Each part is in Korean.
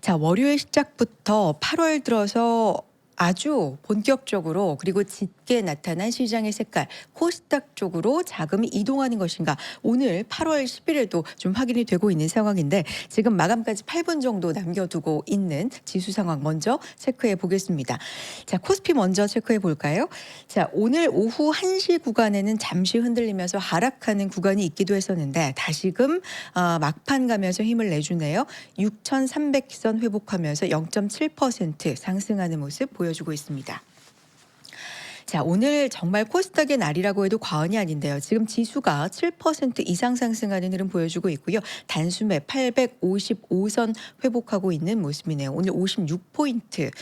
자, 월요일 시작부터 8월 들어서 아주 본격적으로 그리고 짙게 나타난 시장의 색깔, 코스닥 쪽으로 자금이 이동하는 것인가. 오늘 8월 10일에도 좀 확인이 되고 있는 상황인데 지금 마감까지 8분 정도 남겨두고 있는 지수 상황 먼저 체크해 보겠습니다. 자, 코스피 먼저 체크해 볼까요? 자, 오늘 오후 1시 구간에는 잠시 흔들리면서 하락하는 구간이 있기도 했었는데 다시금 막판 가면서 힘을 내주네요. 6,300선 회복하면서 0.7% 상승하는 모습 보여주고 있습니다. 자, 오늘 정말 코스닥의 날이라고 해도 과언이 아닌데요. 지금 지수가 7% 이상 상승하는 흐름 보여주고 있고요. 단숨에 855선 회복하고 있는 모습이네요. 오늘 56포인트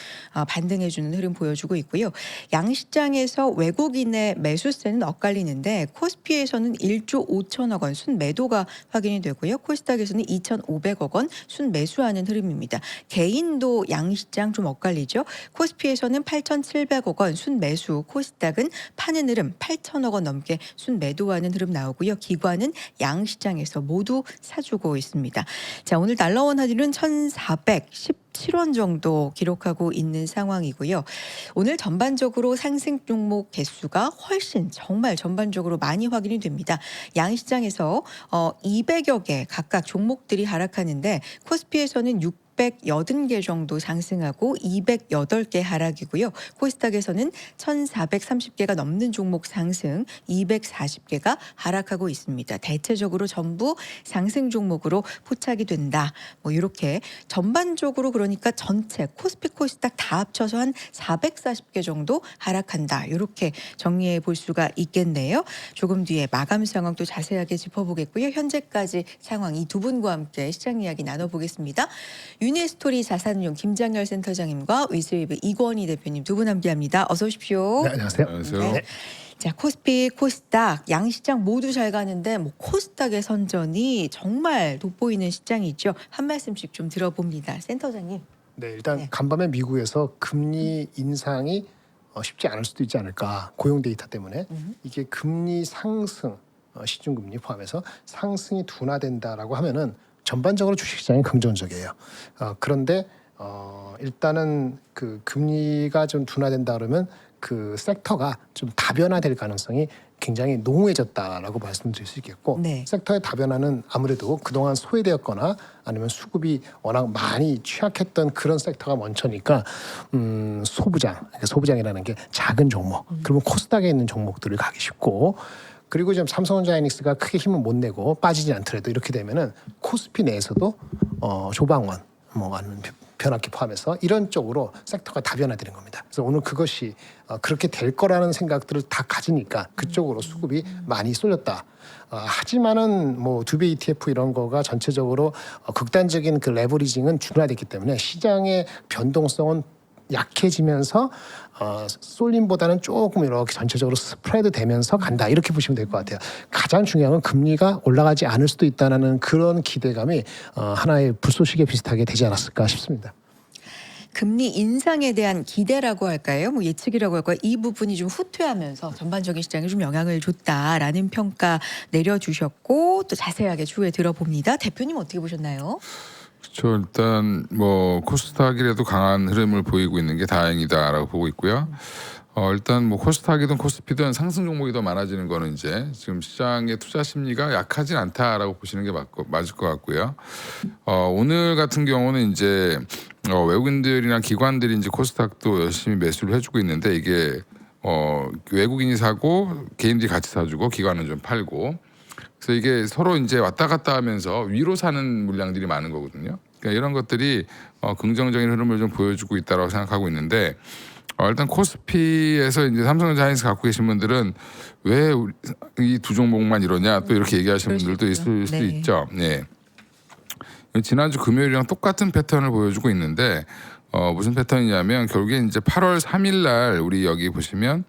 반등해주는 흐름 보여주고 있고요. 양시장에서 외국인의 매수세는 엇갈리는데 코스피에서는 1조 5천억 원 순매도가 확인이 되고요. 코스닥에서는 2,500억 원 순매수하는 흐름입니다. 개인도 양시장 좀 엇갈리죠. 코스피에서는 8,700억 원 순매수, 코스닥은 파는 흐름 8천억 원 넘게 순매도하는 흐름 나오고요. 기관은 양시장에서 모두 사주고 있습니다. 자, 오늘 달러원 환율은 1,417원 정도 기록하고 있는 상황이고요. 오늘 전반적으로 상승 종목 개수가 훨씬 정말 전반적으로 많이 확인이 됩니다. 양시장에서 200여 개 각각 종목들이 하락하는데 코스피에서는 680개 정도 상승하고 208개 하락이고요. 코스닥에서는 1,430개가 넘는 종목 상승, 240개가 하락하고 있습니다. 대체적으로 전부 상승 종목으로 포착이 된다. 뭐 이렇게 전반적으로 그러니까 전체 코스피 코스닥 다 합쳐서 한 440개 정도 하락한다. 이렇게 정리해 볼 수가 있겠네요. 조금 뒤에 마감 상황도 자세하게 짚어보겠고요. 현재까지 상황 이 두 분과 함께 시장 이야기 나눠보겠습니다. 유니스토리 자산운용 김장열 센터장님과 위스웨이브 이권희 대표님 두 분 함께합니다. 어서 오십시오. 네, 안녕하세요. 안녕하세요. 네. 자, 코스피, 코스닥 양시장 모두 잘 가는데 뭐 코스닥의 선전이 정말 돋보이는 시장이죠. 한 말씀씩 좀 들어봅니다. 센터장님. 네, 일단 네. 간밤에 미국에서 금리 인상이 쉽지 않을 수도 있지 않을까. 고용 데이터 때문에 이게 금리 상승, 시중금리 포함해서 상승이 둔화된다라고 하면은 전반적으로 주식시장이 긍정적이에요. 그런데 일단은 그 금리가 좀 둔화된다 그러면 그 섹터가 좀 다변화될 가능성이 굉장히 농후해졌다라고 말씀드릴 수 있겠고, 네. 섹터의 다변화는 아무래도 그동안 소외되었거나 아니면 수급이 워낙 많이 취약했던 그런 섹터가 먼저니까 소부장, 그러니까 소부장이라는 게 작은 종목, 그러면 코스닥에 있는 종목들을 가기 쉽고, 그리고 좀 삼성전자이닉스가 크게 힘을 못 내고 빠지지 않더라도 이렇게 되면은 코스피 내에서도 조방원 뭐 아니면 변압기 포함해서 이런 쪽으로 섹터가 다변화되는 겁니다. 그래서 오늘 그것이 그렇게 될 거라는 생각들을 다 가지니까 그쪽으로 수급이 많이 쏠렸다. 하지만은 뭐 두배 ETF 이런 거가 전체적으로 극단적인 그 레버리징은 준화됐기 때문에 시장의 변동성은 약해지면서 쏠림보다는 조금 이렇게 전체적으로 스프레드 되면서 간다 이렇게 보시면 될 것 같아요. 가장 중요한 건 금리가 올라가지 않을 수도 있다는 그런 기대감이 하나의 불쏘시개 비슷하게 되지 않았을까 싶습니다. 금리 인상에 대한 기대라고 할까요? 뭐 예측이라고 할까요? 이 부분이 좀 후퇴하면서 전반적인 시장에 좀 영향을 줬다라는 평가 내려주셨고 또 자세하게 추후에 들어봅니다. 대표님 어떻게 보셨나요? 저 일단 뭐 코스닥이라도 강한 흐름을 보이고 있는 게 다행이다라고 보고 있고요. 일단 뭐 코스닥이든 코스피든 상승 종목이 더 많아지는 거는 이제 지금 시장의 투자 심리가 약하진 않다라고 보시는 게 맞을 것 같고요. 오늘 같은 경우는 이제 외국인들이나 기관들이 이제 코스닥도 열심히 매수를 해주고 있는데 이게 외국인이 사고 개인들이 같이 사주고 기관은 좀 팔고. 그래서 이게 서로 이제 왔다 갔다 하면서 위로 사는 물량들이 많은 거거든요. 그러니까 이런 것들이 긍정적인 흐름을 좀 보여주고 있다고 생각하고 있는데 일단 코스피에서 이제 삼성전자이닉스 갖고 계신 분들은 왜 이 두 종목만 이러냐 또 이렇게 얘기하시는 분들도 있을 수 있죠. 네. 지난주 금요일이랑 똑같은 패턴을 보여주고 있는데 무슨 패턴이냐면 결국에 이제 8월 3일 날 우리 여기 보시면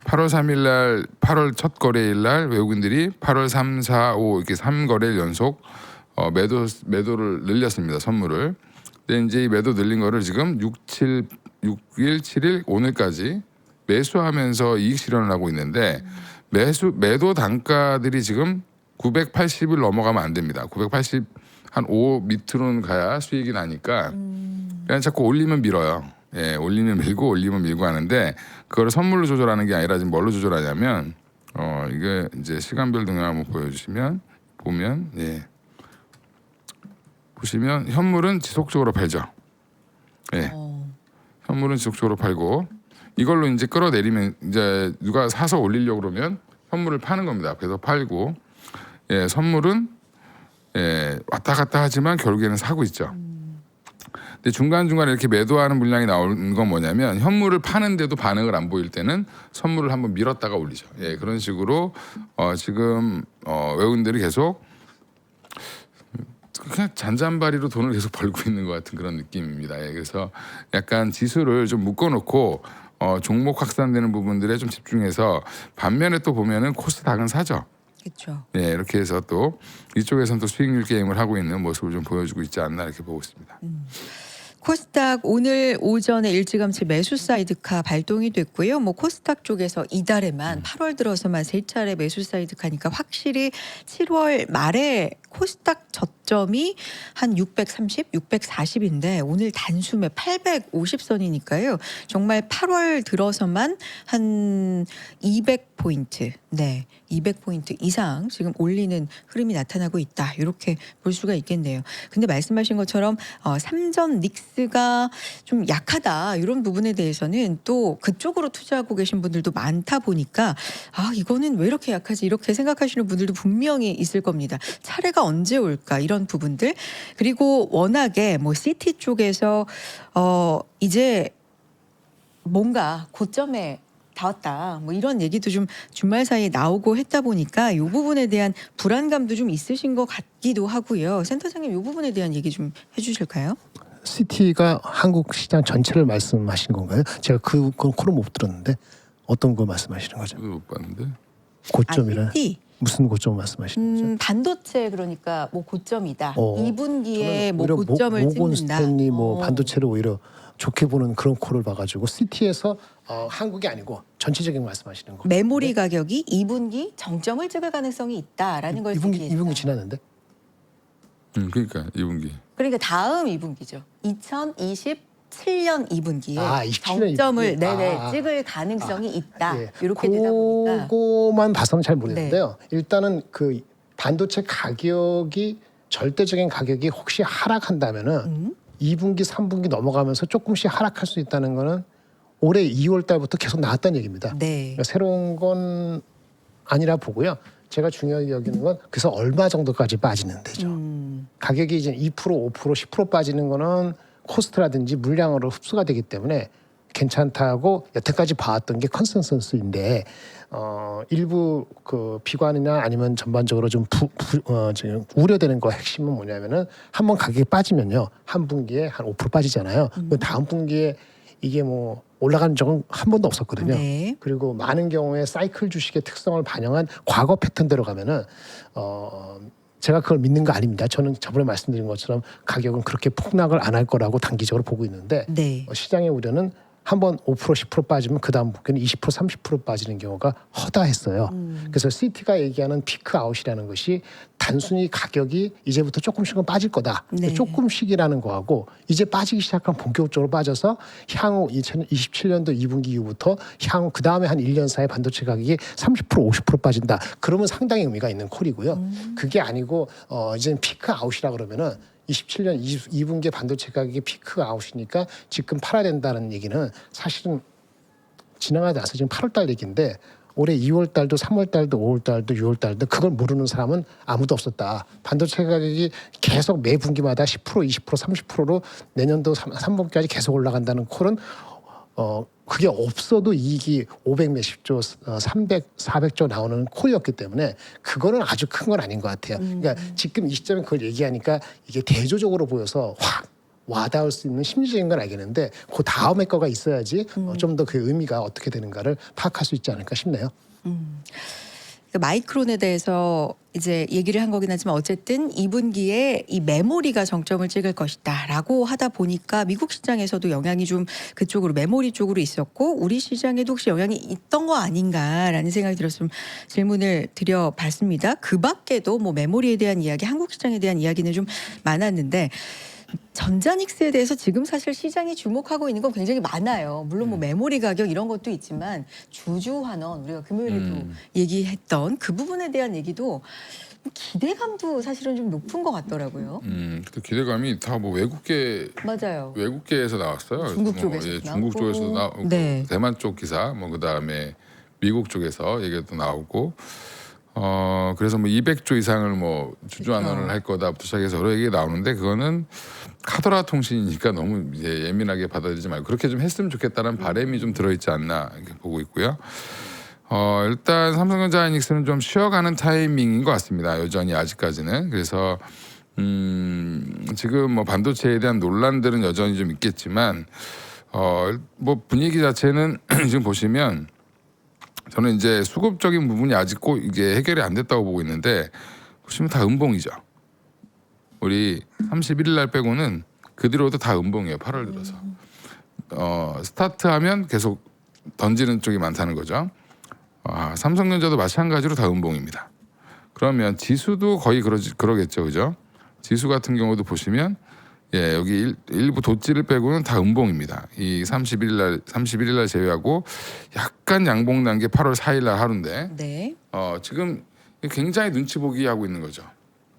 8월 3일 날 8월 첫 거래일 날 외국인들이 8월 3, 4, 5 이렇게 3거래일 연속 매도를 늘렸습니다. 선물을. 근데 이제 이 매도 늘린 거를 지금 6일, 7일 오늘까지 매수하면서 이익 실현을 하고 있는데 매도 단가들이 지금 980을 넘어가면 안 됩니다. 980 한 5 밑으로는 가야 수익이 나니까 그냥 자꾸 올리면 밀어요. 예, 올리면 밀고 올리면 밀고 하는데 그걸 선물로 조절하는 게 아니라 지금 뭘로 조절하냐면 이게 이제 시간별 동향 한번 보면 예. 보시면 현물은 지속적으로 팔죠. 예. 현물은 지속적으로 팔고 이걸로 이제 끌어내리면 이제 누가 사서 올리려고 그러면 현물을 파는 겁니다. 그래서 팔고 예, 선물은 예, 왔다 갔다 하지만 결국에는 사고 있죠. 근데 중간중간에 이렇게 매도하는 물량이 나오는 건 뭐냐면 현물을 파는데도 반응을 안 보일 때는 선물을 한번 밀었다가 올리죠. 예, 그런 식으로 지금 외국인들이 계속 그냥 잔잔바리로 돈을 계속 벌고 있는 것 같은 그런 느낌입니다. 예, 그래서 약간 지수를 좀 묶어놓고 종목 확산되는 부분들에 좀 집중해서 반면에 또 보면은 코스닥은 사죠. 그렇죠. 예, 이렇게 해서 또 이쪽에서는 또 수익률 게임을 하고 있는 모습을 좀 보여주고 있지 않나 이렇게 보고 있습니다. 코스닥 오늘 오전에 일찌감치 매수 사이드카 발동이 됐고요. 뭐 코스닥 쪽에서 이달에만 8월 들어서만 3차례 매수 사이드카니까 확실히 7월 말에 코스닥 저점이 한 630, 640인데 오늘 단숨에 850선이니까요. 정말 8월 들어서만 한 200포인트, 네, 200포인트 이상 지금 올리는 흐름이 나타나고 있다. 이렇게 볼 수가 있겠네요. 근데 말씀하신 것처럼 삼전 닉스가 좀 약하다. 이런 부분에 대해서는 또 그쪽으로 투자하고 계신 분들도 많다 보니까 이거는 왜 이렇게 약하지? 이렇게 생각하시는 분들도 분명히 있을 겁니다. 차례가 언제 올까? 이런 부분들. 그리고 워낙에 뭐 시티 쪽에서 이제 뭔가 고점에 닿았다. 뭐 이런 얘기도 좀 주말 사이에 나오고 했다 보니까 이 부분에 대한 불안감도 좀 있으신 것 같기도 하고요. 센터장님 이 부분에 대한 얘기 좀 해주실까요? 시티가 한국 시장 전체를 말씀하신 건가요? 제가 그건 코를 못 들었는데 어떤 거 말씀하시는 거죠? 못 봤는데. 고점이라 시티. 무슨 고점 말씀하시는 거죠? 반도체 그러니까 뭐 고점이다. 어, 2분기에 뭐 오히려 고점을 모건 찍는다. 스탠리 뭐 반도체를 오히려 좋게 보는 그런 코를 봐가지고 시티에서 한국이 아니고 전체적인 말씀하시는 거. 메모리 가격이 2분기 정점을 찍을 가능성이 있다라는 걸 2분기 지났는데? 그러니까 2분기. 그러니까 다음 2분기죠. 2027년 2분기에 27년 정점을 2분기? 네네 찍을 가능성이 있다. 예. 이렇게 되다 보니까 그거만 봐서는 잘 모르겠는데요. 일단은 그 반도체 가격이 절대적인 가격이 혹시 하락한다면은 2분기, 3분기 넘어가면서 조금씩 하락할 수 있다는 거는 올해 2월 달부터 계속 나왔다는 얘기입니다. 네. 그러니까 새로운 건 아니라 보고요. 제가 중요하게 여기는 건 그래서 얼마 정도까지 빠지는 데죠. 가격이 이제 2%, 5%, 10% 빠지는 거는 코스트라든지 물량으로 흡수가 되기 때문에 괜찮다고 여태까지 봐왔던 게 컨센서스인데 일부 그 비관이나 아니면 전반적으로 좀 지금 우려되는 거 핵심은 뭐냐면은 한번 가격이 빠지면요 한 분기에 한 5% 빠지잖아요. 그 다음 분기에 이게 뭐 올라간 적은 한 번도 없었거든요. 네. 그리고 많은 경우에 사이클 주식의 특성을 반영한 과거 패턴대로 가면은 제가 그걸 믿는 거 아닙니다. 저는 저번에 말씀드린 것처럼 가격은 그렇게 폭락을 안 할 거라고 단기적으로 보고 있는데 네. 시장의 우려는 한번 5% 10% 빠지면 그 다음 분기는 20% 30% 빠지는 경우가 허다했어요. 그래서 CT가 얘기하는 피크 아웃이라는 것이 단순히 가격이 이제부터 조금씩은 빠질 거다. 네. 조금씩이라는 거하고 이제 빠지기 시작하면 본격적으로 빠져서 향후 2027년도 2분기 이후부터 향후 그 다음에 한 1년 사이에 반도체 가격이 30% 50% 빠진다. 그러면 상당히 의미가 있는 콜이고요. 그게 아니고 이제는 피크 아웃이라 그러면은 27년 2분기 반도체 가격이 피크 아웃이니까 지금 팔아야 된다는 얘기는 사실은 지나가지 않아서 지금 8월 달 얘기인데 올해 2월 달도 3월 달도 5월 달도 6월 달도 그걸 모르는 사람은 아무도 없었다. 반도체 가격이 계속 매 분기마다 10% 20% 30%로 내년도 3분기까지 계속 올라간다는 콜은 그게 없어도 이익이 500 몇십조, 300, 400조 나오는 콜이었기 때문에 그거는 아주 큰 건 아닌 것 같아요. 그러니까 지금 이 시점에 그걸 얘기하니까 이게 대조적으로 보여서 확 와닿을 수 있는 심리적인 건 알겠는데 그 다음에 거가 있어야지 좀 더 그 의미가 어떻게 되는가를 파악할 수 있지 않을까 싶네요. 마이크론에 대해서 이제 얘기를 한 거긴 하지만 어쨌든 2분기에 이 메모리가 정점을 찍을 것이다라고 하다 보니까 미국 시장에서도 영향이 좀 그쪽으로 메모리 쪽으로 있었고 우리 시장에도 혹시 영향이 있던 거 아닌가라는 생각이 들어서 좀 질문을 드려봤습니다. 그 밖에도 뭐 메모리에 대한 이야기, 한국 시장에 대한 이야기는 좀 많았는데 전자닉스에 대해서 지금 사실 시장이 주목하고 있는 건 굉장히 많아요. 물론 뭐 메모리 가격 이런 것도 있지만 주주환원 우리가 금요일에도 얘기했던 그 부분에 대한 얘기도 기대감도 사실은 좀 높은 것 같더라고요. 그 기대감이 다 뭐 맞아요. 외국계에서 나왔어요. 중국 뭐, 쪽에서 예, 중국 쪽에서 나오고 네. 대만 쪽 기사, 뭐 그다음에 미국 쪽에서 얘기도 나오고. 그래서 뭐 200조 이상을 뭐 주주환원을 할 거다부터 시작해서 여러 얘기 나오는데 그거는 카더라 통신이니까 너무 이제 예민하게 받아들이지 말고 그렇게 좀 했으면 좋겠다는 바람이 좀 들어있지 않나 이렇게 보고 있고요. 일단 삼성전자 하이닉스는 좀 쉬어가는 타이밍인 것 같습니다. 여전히 아직까지는. 그래서 지금 뭐 반도체에 대한 논란들은 여전히 좀 있겠지만 뭐 분위기 자체는 지금 보시면 저는 이제 수급적인 부분이 아직 꼭 이게 해결이 안 됐다고 보고 있는데 보시면 다 음봉이죠. 우리 31일 날 빼고는 그 뒤로도 다 음봉이에요. 8월 들어서. 스타트하면 계속 던지는 쪽이 많다는 거죠. 삼성전자도 마찬가지로 다 음봉입니다. 그러면 지수도 거의 그러겠죠. 그죠? 지수 같은 경우도 보시면 예, 여기 일부 도지를 빼고는 다 음봉입니다. 이 31일 날 제외하고 약간 양봉 난 게 8월 4일 날 하루인데 네. 지금 굉장히 눈치 보기 하고 있는 거죠.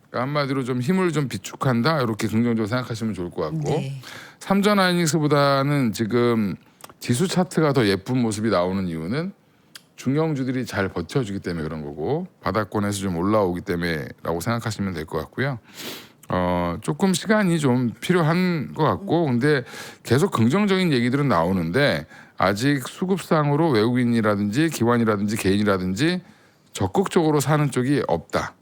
그러니까 한마디로 좀 힘을 좀 비축한다 이렇게 긍정적으로 생각하시면 좋을 것 같고 네. 삼전 하이닉스보다는 지금 지수 차트가 더 예쁜 모습이 나오는 이유는 중형주들이 잘 버텨주기 때문에 그런 거고 바닥권에서 좀 올라오기 때문에라고 생각하시면 될 것 같고요. 조금 시간이 좀 필요한 것 같고 근데 계속 긍정적인 얘기들은 나오는데 아직 수급상으로 외국인이라든지 기관이라든지 개인이라든지 적극적으로 사는 쪽이 없다.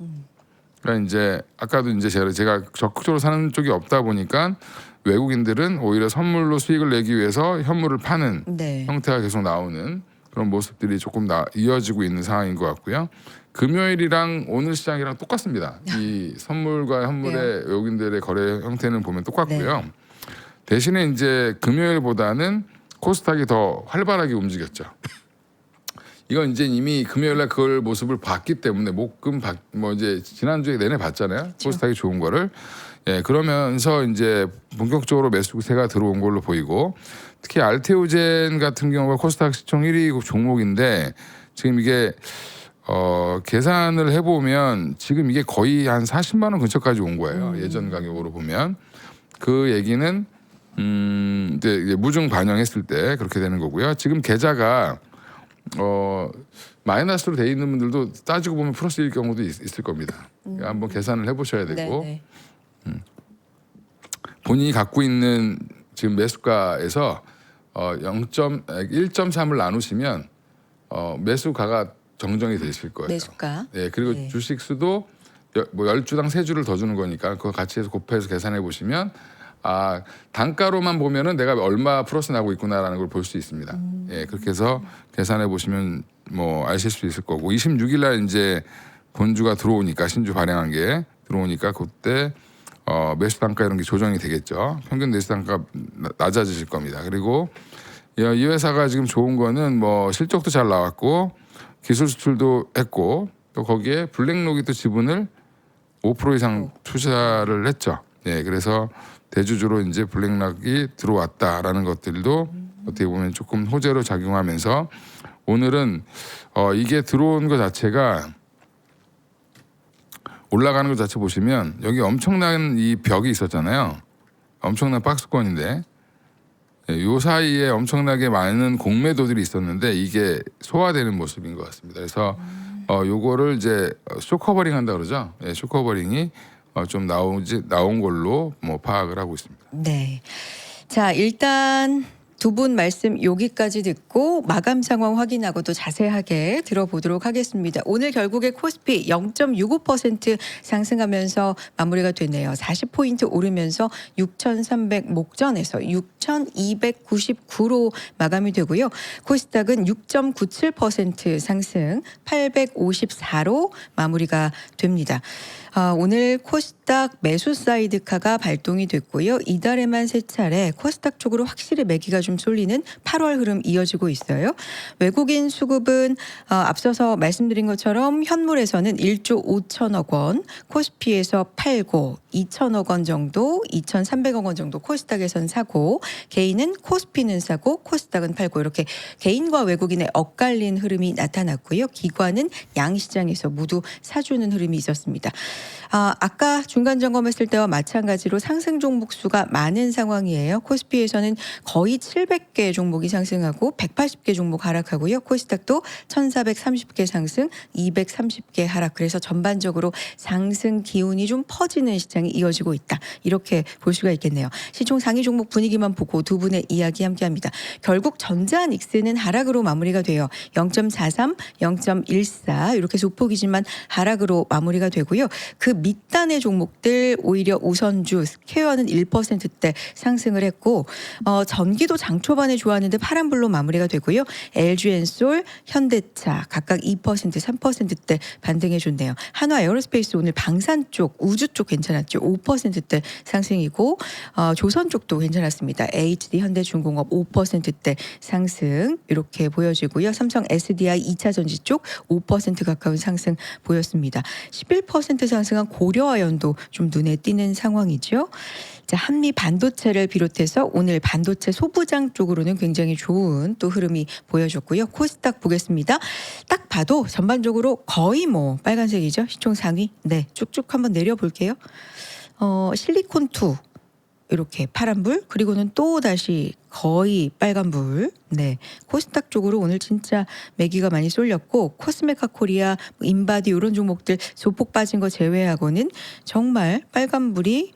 그러니까 이제 아까도 이제 제가 적극적으로 사는 쪽이 없다 보니까 외국인들은 오히려 선물로 수익을 내기 위해서 현물을 파는 네. 형태가 계속 나오는 그런 모습들이 조금 이어지고 있는 상황인 것 같고요. 금요일이랑 오늘 시장이랑 똑같습니다. 이 선물과 현물의 외국인들의 거래 형태는 보면 똑같고요. 대신에 이제 금요일보다는 코스닥이 더 활발하게 움직였죠. 이건 이제 이미 금요일날 그걸 모습을 봤기 때문에 뭐 이제 지난주에 내내 봤잖아요. 코스닥이 좋은 거를. 예, 그러면서 이제 본격적으로 매수세가 들어온 걸로 보이고 특히 알테오젠 같은 경우가 코스닥 시총 1위 종목인데 지금 이게 계산을 해보면 지금 이게 거의 한 40만 원 근처까지 온 거예요. 예전 가격으로 보면 그 얘기는 이제 무중 반영했을 때 그렇게 되는 거고요. 지금 계좌가 마이너스로 돼 있는 분들도 따지고 보면 플러스일 경우도 있을 겁니다. 그러니까 한번 계산을 해보셔야 되고 네. 본인이 갖고 있는 지금 매수가에서 1.3을 나누시면 매수가가 정정이 되실 거예요. 매수가. 예, 그리고 네. 주식 수도 뭐 10주당 3주를 더 주는 거니까 그거 같이 해서 곱해서 계산해 보시면 단가로만 보면은 내가 얼마 플러스 나고 있구나라는 걸 볼 수 있습니다. 예, 그렇게 해서 계산해 보시면 뭐 아실 수 있을 거고 26일 날 이제 본주가 들어오니까 신주 발행한 게 들어오니까 그때 매수 단가 이런 게 조정이 되겠죠. 평균 매수 단가 낮아지실 겁니다. 그리고 이 회사가 지금 좋은 거는 뭐 실적도 잘 나왔고 기술 수출도 했고 또 거기에 블랙록이 또 지분을 5% 이상 투자를 했죠. 예, 그래서 대주주로 이제 블랙록이 들어왔다라는 것들도 어떻게 보면 조금 호재로 작용하면서 오늘은 이게 들어온 것 자체가 올라가는 것 자체 보시면 여기 엄청난 이 벽이 있었잖아요. 엄청난 박스권인데 요 사이에 엄청나게 많은 공매도들이 있었는데 이게 소화되는 모습인 것 같습니다. 그래서 요거를 이제 쇼커버링 한다 그러죠. 예, 쇼커버링이 좀 나온 걸로 뭐 파악을 하고 있습니다. 네. 자, 일단 두 분 말씀 여기까지 듣고 마감 상황 확인하고 또 자세하게 들어보도록 하겠습니다. 오늘 결국에 코스피 0.65% 상승하면서 마무리가 되네요. 40포인트 오르면서 6,300 목전에서 6,299로 마감이 되고요. 코스닥은 6.97% 상승 854로 마무리가 됩니다. 오늘 코스닥 매수 사이드카가 발동이 됐고요. 이달에만 3차례 코스닥 쪽으로 확실히 매기가 좀 쏠리는 8월 흐름 이어지고 있어요. 외국인 수급은 앞서서 말씀드린 것처럼 현물에서는 1조 5천억 원, 코스피에서 팔고 2천억 원 정도, 2,300억 원 정도 코스닥에선 사고 개인은 코스피는 사고 코스닥은 팔고 이렇게 개인과 외국인의 엇갈린 흐름이 나타났고요. 기관은 양시장에서 모두 사주는 흐름이 있었습니다. 아까 중간 점검했을 때와 마찬가지로 상승 종목 수가 많은 상황이에요. 코스피에서는 거의 700개 종목이 상승하고 180개 종목 하락하고요. 코스닥도 1,430개 상승, 230개 하락. 그래서 전반적으로 상승 기운이 좀 퍼지는 시장이 이어지고 있다. 이렇게 볼 수가 있겠네요. 시총 상위 종목 분위기만 보고 두 분의 이야기 함께합니다. 결국 전자닉스는 하락으로 마무리가 돼요. 0.43, 0.14 이렇게 소폭이지만 하락으로 마무리가 되고요. 그 밑단의 종목들 오히려 우선주 스퀘어는 1%대 상승을 했고 전기도 장 초반에 좋았는데 파란불로 마무리가 되고요. LG엔솔, 현대차 각각 2%, 3%대 반등해 줬네요. 한화 에어로스페이스 오늘 방산 쪽, 우주 쪽 괜찮았죠. 5%대 상승이고 조선 쪽도 괜찮았습니다. HD 현대중공업 5%대 상승 이렇게 보여지고요. 삼성 SDI 2차 전지 쪽 5% 가까운 상승 보였습니다. 11% 상승한 고려아연도 좀 눈에 띄는 상황이죠. 자, 한미 반도체를 비롯해서 오늘 반도체 소부장 쪽으로는 굉장히 좋은 또 흐름이 보여졌고요. 코스닥 보겠습니다. 딱 봐도 전반적으로 거의 뭐 빨간색이죠. 시총 상위. 네, 쭉쭉 한번 내려볼게요. 실리콘2 이렇게 파란불 그리고는 또 다시 거의 빨간불. 네, 코스닥 쪽으로 오늘 진짜 매기가 많이 쏠렸고 코스메카 코리아, 인바디 이런 종목들 소폭 빠진 거 제외하고는 정말 빨간불이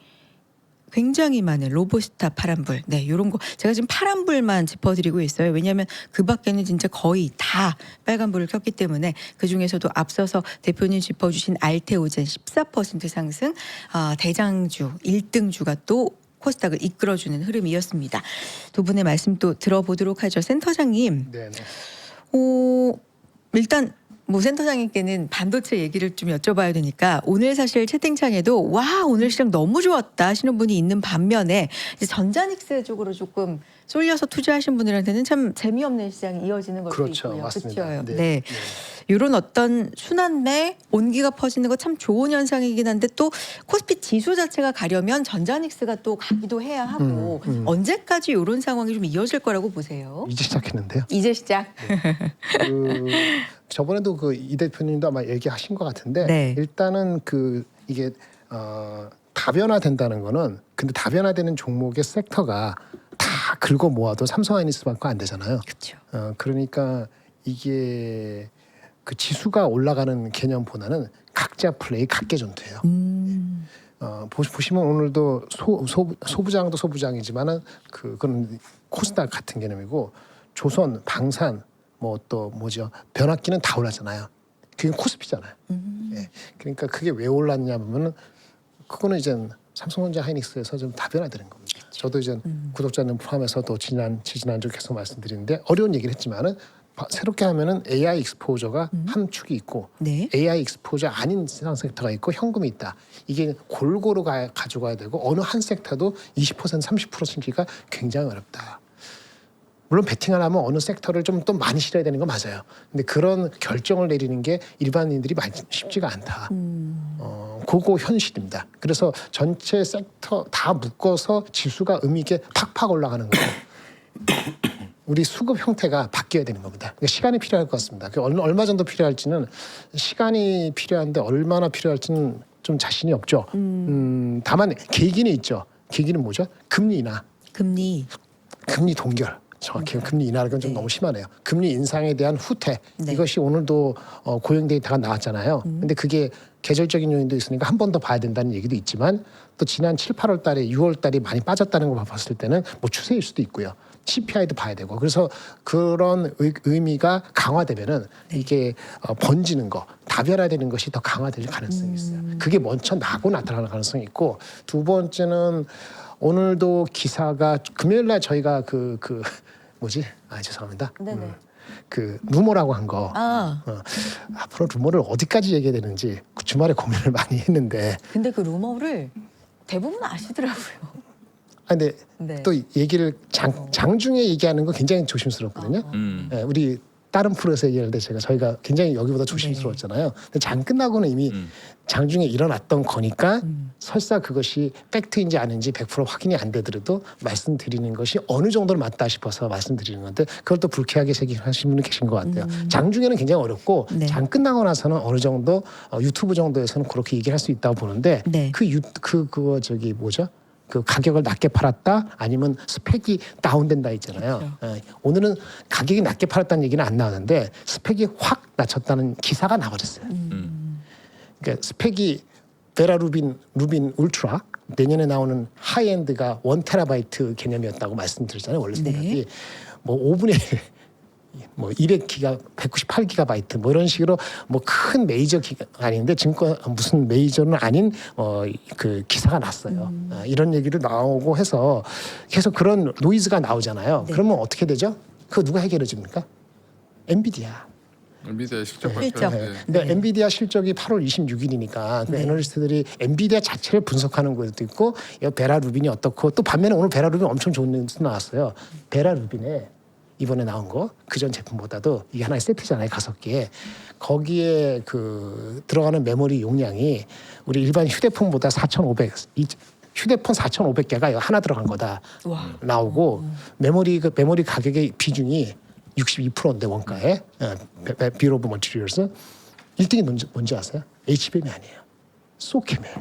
굉장히 많은 로보스타 파란불. 네, 이런 거 제가 지금 파란불만 짚어드리고 있어요. 왜냐하면 그 밖에는 진짜 거의 다 빨간불을 켰기 때문에 그 중에서도 앞서서 대표님 짚어주신 알테오젠 14% 상승, 대장주 1등주가 또 코스닥을 이끌어주는 흐름이었습니다. 두 분의 말씀 또 들어보도록 하죠. 센터장님. 네. 일단 뭐 센터장님께는 반도체 얘기를 좀 여쭤봐야 되니까 오늘 사실 채팅창에도 와 오늘 시장 너무 좋았다 하시는 분이 있는 반면에 이제 전자닉스 쪽으로 조금 쏠려서 투자하신 분들한테는 참 재미없는 시장이 이어지는 것도 그렇죠. 있고요. 맞습니다. 그렇죠. 네. 네. 이런 어떤 순환매 온기가 퍼지는 거 참 좋은 현상이긴 한데 또 코스피 지수 자체가 가려면 전자닉스가 또 가기도 해야 하고 언제까지 이런 상황이 좀 이어질 거라고 보세요? 이제 시작했는데요. 이제 시작. 저번에도 그 이 대표님도 아마 얘기하신 것 같은데 네. 일단은 이게 다변화된다는 거는 근데 다변화되는 종목의 섹터가 다 긁어 모아도 삼성하이닉스만큼 안 되잖아요. 그렇죠. 그러니까 이게 그 지수가 올라가는 개념보다는 각자 플레이 각계 전투예요. 보시면 오늘도 소부장도 소부장이지만은 그건 코스닥 같은 개념이고 조선, 방산 뭐 또 뭐죠 변압기는 다 올랐잖아요. 그게 코스피잖아요. 예. 그러니까 그게 왜 올랐냐면은 그거는 이제 삼성전자 하이닉스에서 좀 다변화되는 겁니다. 저도 이제 구독자님 포함해서 또 지난주 계속 말씀드리는데 어려운 얘기를 했지만은 새롭게 하면은 AI 익스포저가 한 축이 있고 네. AI 익스포저 아닌 시장 섹터가 있고 현금이 있다. 이게 골고루 가져가야 되고 어느 한 섹터도 20% 30% 신기가 굉장히 어렵다. 물론 베팅을 하면 어느 섹터를 좀 또 많이 실어야 되는 건 맞아요. 근데 그런 결정을 내리는 게 일반인들이 쉽지가 않다. 그거 현실입니다. 그래서 전체 섹터 다 묶어서 지수가 의미 있게 팍팍 올라가는 거예요. 우리 수급 형태가 바뀌어야 되는 겁니다. 그러니까 시간이 필요할 것 같습니다. 얼마 정도 필요할지는 시간이 필요한데 얼마나 필요할지는 좀 자신이 없죠. 다만 계기는 있죠. 계기는 뭐죠? 금리 인하. 금리 동결. 정확히 금리 인하는 건 좀 너무 심하네요. 금리 인상에 대한 후퇴. 네. 이것이 오늘도 고용 데이터가 나왔잖아요. 근데 그게 계절적인 요인도 있으니까 한 번 더 봐야 된다는 얘기도 있지만 또 지난 7, 8월 달에 6월 달이 많이 빠졌다는 걸 봤을 때는 뭐 추세일 수도 있고요. CPI도 봐야 되고 그래서 그런 의미가 강화되면은 이게 번지는 거 다변화되는 것이 더 강화될 가능성이 있어요. 그게 먼저 나고 나타나는 가능성이 있고 두 번째는 오늘도 기사가 금요일 날 저희가 죄송합니다. 네네. 그 루머라고 한 거. 앞으로 루머를 어디까지 얘기해야 되는지 주말에 고민을 많이 했는데. 근데 그 루머를 대부분 아시더라고요. 근데 네. 또 얘기를 장중에 얘기하는 거 굉장히 조심스럽거든요. 우리 다른 프로에서 얘기하는데 저희가 굉장히 여기보다 조심스러웠잖아요. 근데 장 끝나고는 이미 장중에 일어났던 거니까 설사 그것이 팩트인지 아닌지 100% 확인이 안 되더라도 말씀드리는 것이 어느 정도로 맞다 싶어서 말씀드리는 건데 그걸 또 불쾌하게 생각하시는 분이 계신 것 같아요. 장중에는 굉장히 어렵고 네. 장 끝나고 나서는 어느 정도 유튜브 정도에서는 그렇게 얘기를 할 수 있다고 보는데 네. 그거 저기 뭐죠? 그 가격을 낮게 팔았다 아니면 스펙이 다운된다 있잖아요. 예, 오늘은 가격이 낮게 팔았다는 얘기는 안 나오는데 스펙이 확 낮췄다는 기사가 나와졌어요. 그러니까 스펙이 베라 루빈 울트라 내년에 나오는 하이엔드가 1테라바이트 개념이었다고 말씀드렸잖아요. 원래 생각이 뭐 5분의 200기가 198기가바이트 뭐 이런 식으로 뭐 큰 메이저 기가 아닌데 증권 무슨 메이저는 아닌 그 기사가 났어요. 이런 얘기도 나오고 해서 계속 그런 노이즈가 나오잖아요. 네. 그러면 어떻게 되죠? 그거 누가 해결해 줍니까? 엔비디아. 엔비디아 실적 실적. 발표. 근데 엔비디아 실적이 8월 26일이니까 그 네. 애널리스트들이 엔비디아 자체를 분석하는 것도 있고 베라 루빈이 어떻고 또 반면에 오늘 베라 루빈 엄청 좋은 뉴스 나왔어요. 베라 루빈에 이번에 나온 거 그전 제품보다도 이게 하나의 세트잖아요. 5개. 거기에 그 들어가는 메모리 용량이 우리 일반 휴대폰보다 4,500 휴대폰 4,500개가 하나 들어간 거다 와. 나오고 메모리 가격의 비중이 62%인데 원가에 뷰로 오브 머티리얼스 1등이 뭔지 아세요? HBM이 아니에요. 소캠이에요.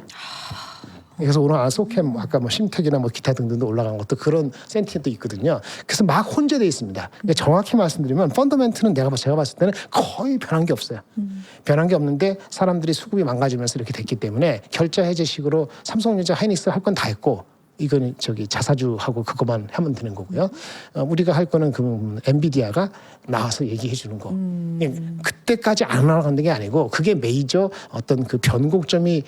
그래서 오늘 소캠 아까 뭐 심텍이나 뭐 기타 등등도 올라간 것도 그런 센티멘트 있거든요. 그래서 막 혼재돼 있습니다. 그러니까 정확히 말씀드리면 펀더멘트는 제가 봤을 때는 거의 변한 게 없어요. 변한 게 없는데 사람들이 수급이 망가지면서 이렇게 됐기 때문에 결자 해제식으로 삼성전자, 하이닉스 할 건 다 했고 이거는 저기 자사주하고 그것만 하면 되는 거고요. 우리가 할 거는 그 엔비디아가 나와서 얘기해 주는 거. 그때까지 안 올라가는 게 아니고 그게 메이저 어떤 그 변곡점이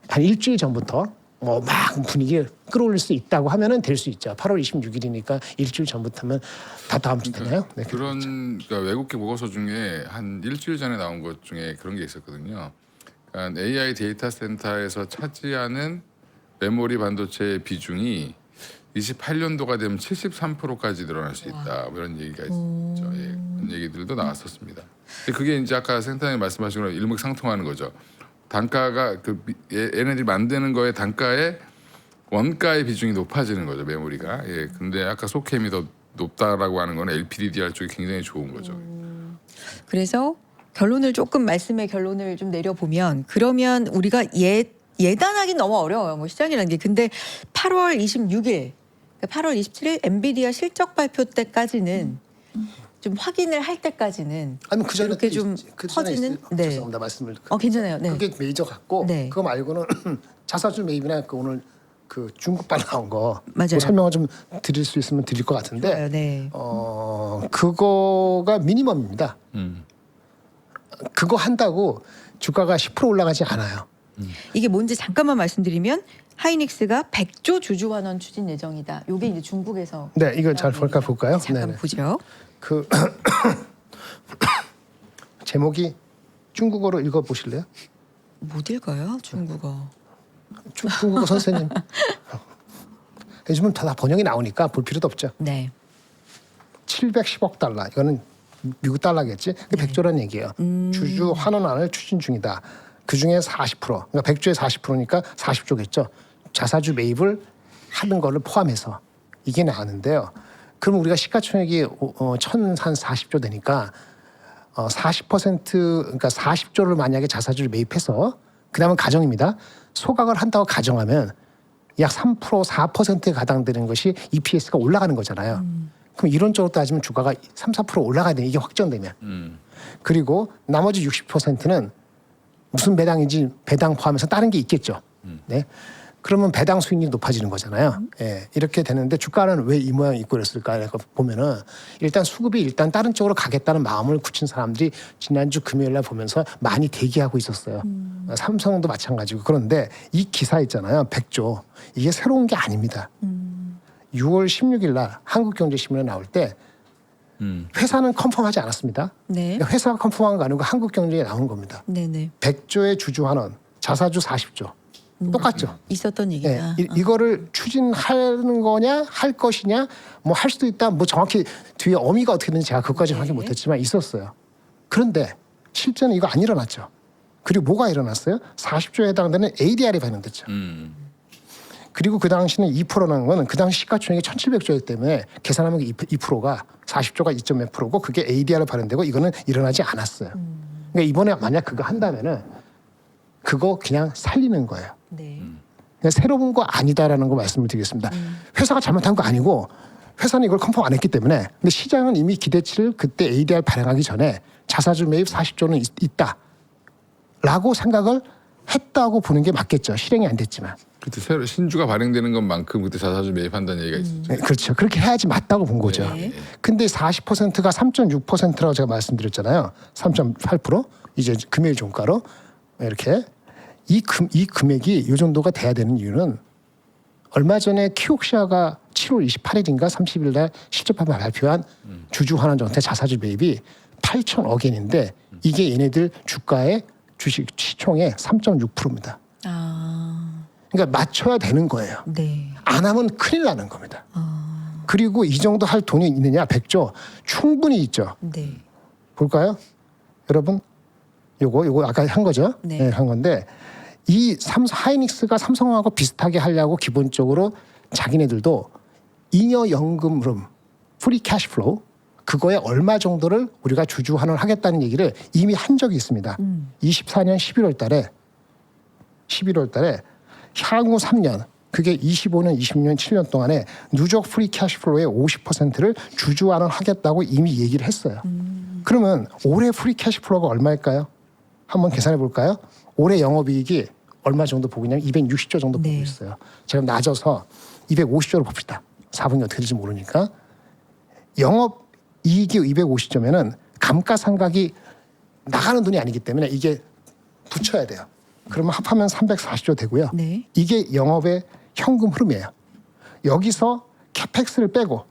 한 일주일 전부터 뭐 막 분위기를 끌어올릴 수 있다고 하면은 될 수 있죠. 8월 26일이니까 일주일 전부터면 다 다음 주 되나요? 네, 그러니까 외국계 보고서 중에 한 일주일 전에 나온 것 중에 그런 게 있었거든요. 그러니까 AI 데이터 센터에서 차지하는 메모리 반도체의 비중이 28년도가 되면 73%까지 늘어날 수 있다. 뭐 이런 얘기가 있었죠. 예, 그런 얘기들도 나왔었습니다. 근데 그게 이제 아까 센터장님 말씀하신 거랑 일맥상통하는 거죠. 단가가 얘네들이 만드는 거에 단가에 원가의 비중이 높아지는 거죠. 메모리가. 예. 근데 아까 소캠이 더 높다라고 하는 건 LPDDR 쪽이 굉장히 좋은 거죠. 그래서 말씀의 결론을 좀 내려보면 그러면 우리가 예단하기 너무 어려워요. 뭐 시장이라는 게. 근데 8월 26일, 8월 27일 엔비디아 실적 발표 때까지는 좀 확인을 할 때까지는 아니 그 전에 이렇게 좀 퍼지는 죄송합니다 말씀을 괜찮아요. 네. 그게 메이저 같고 네. 그거 말고는 자사주 매입이나 그 오늘 그 중국발 나온 거 맞아요. 그 설명을 좀 드릴 수 있으면 드릴 것 같은데 좋아요. 네. 그거가 미니멈입니다. 그거 한다고 주가가 10% 올라가지 않아요. 이게 뭔지 잠깐만 말씀드리면 하이닉스가 100조 주주환원 추진 예정이다. 이게 이제 중국에서 네, 이거 잘 볼까요? 잠깐 네네. 보죠. 그 제목이 중국어로 읽어 보실래요? 못 읽어요, 중국어. 중국어 선생님. 요즘은 다 번역이 나오니까 볼 필요도 없죠. 네. 710억 달러. 이거는 미국 달러겠지. 그 100조라는 얘기예요. 주주 환원안을 추진 중이다. 그 중에 40%. 그러니까 100조에 40%니까 40조겠죠. 자사주 매입을 하는 거를 포함해서 이게 나왔는데요. 그럼 우리가 시가총액이 1,040조 되니까 40% 그러니까 40조를 만약에 자사주를 매입해서 그다음은 가정입니다. 소각을 한다고 가정하면 약 3% 4%에 가당되는 것이 EPS가 올라가는 거잖아요. 그럼 이론적으로 따지면 주가가 3, 4% 올라가야 되는 이게 확정되면. 그리고 나머지 60%는 무슨 배당인지 배당 포함해서 다른 게 있겠죠. 네. 그러면 배당 수익률이 높아지는 거잖아요. 예, 이렇게 되는데 주가는 왜 이 모양 있고 그랬을까? 이렇게 보면은 일단 수급이 일단 다른 쪽으로 가겠다는 마음을 굳힌 사람들이 지난주 금요일 날 보면서 많이 대기하고 있었어요. 삼성도 마찬가지고. 그런데 이 기사 있잖아요. 100조. 이게 새로운 게 아닙니다. 6월 16일 날 한국경제신문에 나올 때 회사는 컨펌하지 않았습니다. 네. 회사가 컨펌한 거 아니고 한국경제에 나온 겁니다. 네네. 100조의 주주환원, 자사주 40조. 똑같죠. 있었던 예, 얘기다. 이거를 추진하는 거냐, 할 것이냐, 뭐 할 수도 있다. 뭐 정확히 뒤에 어미가 어떻게 되는지 제가 그것까지 확인 못했지만 있었어요. 그런데 실제는 이거 안 일어났죠. 그리고 뭐가 일어났어요? 40조에 해당되는 ADR이 발행됐죠. 그리고 그 당시는 2%라는 거는 그 당시 시가총액이 1,700조이기 때문에 계산하면 2%가 40조가 2.몇 %고 그게 ADR로 발행되고 이거는 일어나지 않았어요. 그러니까 이번에 만약 그거 한다면은 그거 그냥 살리는 거예요. 네. 그냥 새로운 거 아니다라는 거 말씀을 드리겠습니다. 회사가 잘못한 거 아니고 회사는 이걸 컨펌 안 했기 때문에 근데 시장은 이미 기대치를 그때 ADR 발행하기 전에 자사주 매입 40조는 있다라고 생각을 했다고 보는 게 맞겠죠. 실행이 안 됐지만. 그때 새로 신주가 발행되는 것만큼 그때 자사주 매입한다는 얘기가 있었죠. 네, 그렇죠. 그렇게 해야지 맞다고 본 거죠. 네. 근데 40%가 3.6%라고 제가 말씀드렸잖아요. 3.8% 이제 금일 종가로 이렇게 이 금액이 이 정도가 돼야 되는 이유는 얼마 전에 키옥시아가 7월 28일인가 30일 날 실적판 발표한 주주 환원 정책 자사주 매입이 8천억 엔인데 이게 얘네들 주가의 주식 시총의 3.6%입니다. 그러니까 맞춰야 되는 거예요. 네. 안 하면 큰일 나는 겁니다. 그리고 이 정도 할 돈이 있느냐 100조 충분히 있죠. 네. 볼까요? 여러분 요거 아까 한 거죠. 네. 네, 한 건데 이 하이닉스가 삼성하고 비슷하게 하려고 기본적으로 자기네들도 잉여 연금 흐름 프리 캐시플로우 그거에 얼마 정도를 우리가 주주 환원을 하겠다는 얘기를 이미 한 적이 있습니다. 24년 11월 달에 향후 3년 그게 25년, 20년, 7년 동안에 누적 프리 캐시플로우의 50%를 주주 환원하겠다고 이미 얘기를 했어요. 그러면 올해 프리 캐시플로우가 얼마일까요? 한번 계산해 볼까요? 올해 영업이익이 얼마 정도 보고 있냐면 260조 정도 네. 보고 있어요. 제가 낮아서 250조로 봅시다. 4분기 어떻게 될지 모르니까. 영업이익이 250조면은 감가상각이 나가는 돈이 아니기 때문에 이게 붙여야 돼요. 그러면 합하면 340조 되고요. 네. 이게 영업의 현금 흐름이에요. 여기서 캐펙스를 빼고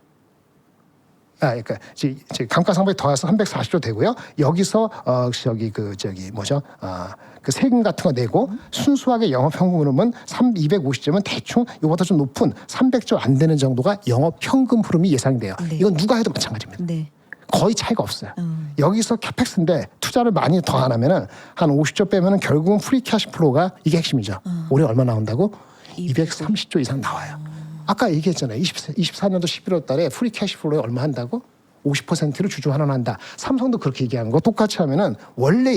그러니까 감가상각이 더해서 340조 되고요. 여기서 그 세금 같은 거 내고 순수하게 영업 현금 흐름은 250조면 대충 이거보다 좀 높은 300조 안 되는 정도가 영업 현금 흐름이 예상돼요. 네. 이건 누가 해도 마찬가지입니다. 네. 거의 차이가 없어요. 여기서 캐펙스인데 투자를 많이 더 안 하면은 한 50조 빼면은 결국은 프리 캐시플로우가 이게 핵심이죠. 올해 얼마 나온다고? 230조 이상 나와요. 아까 얘기했잖아요. 24년도 11월 달에 프리 캐시플로우에 얼마 한다고? 50%를 주주 환원한다. 삼성도 그렇게 얘기하는 거 똑같이 하면은 원래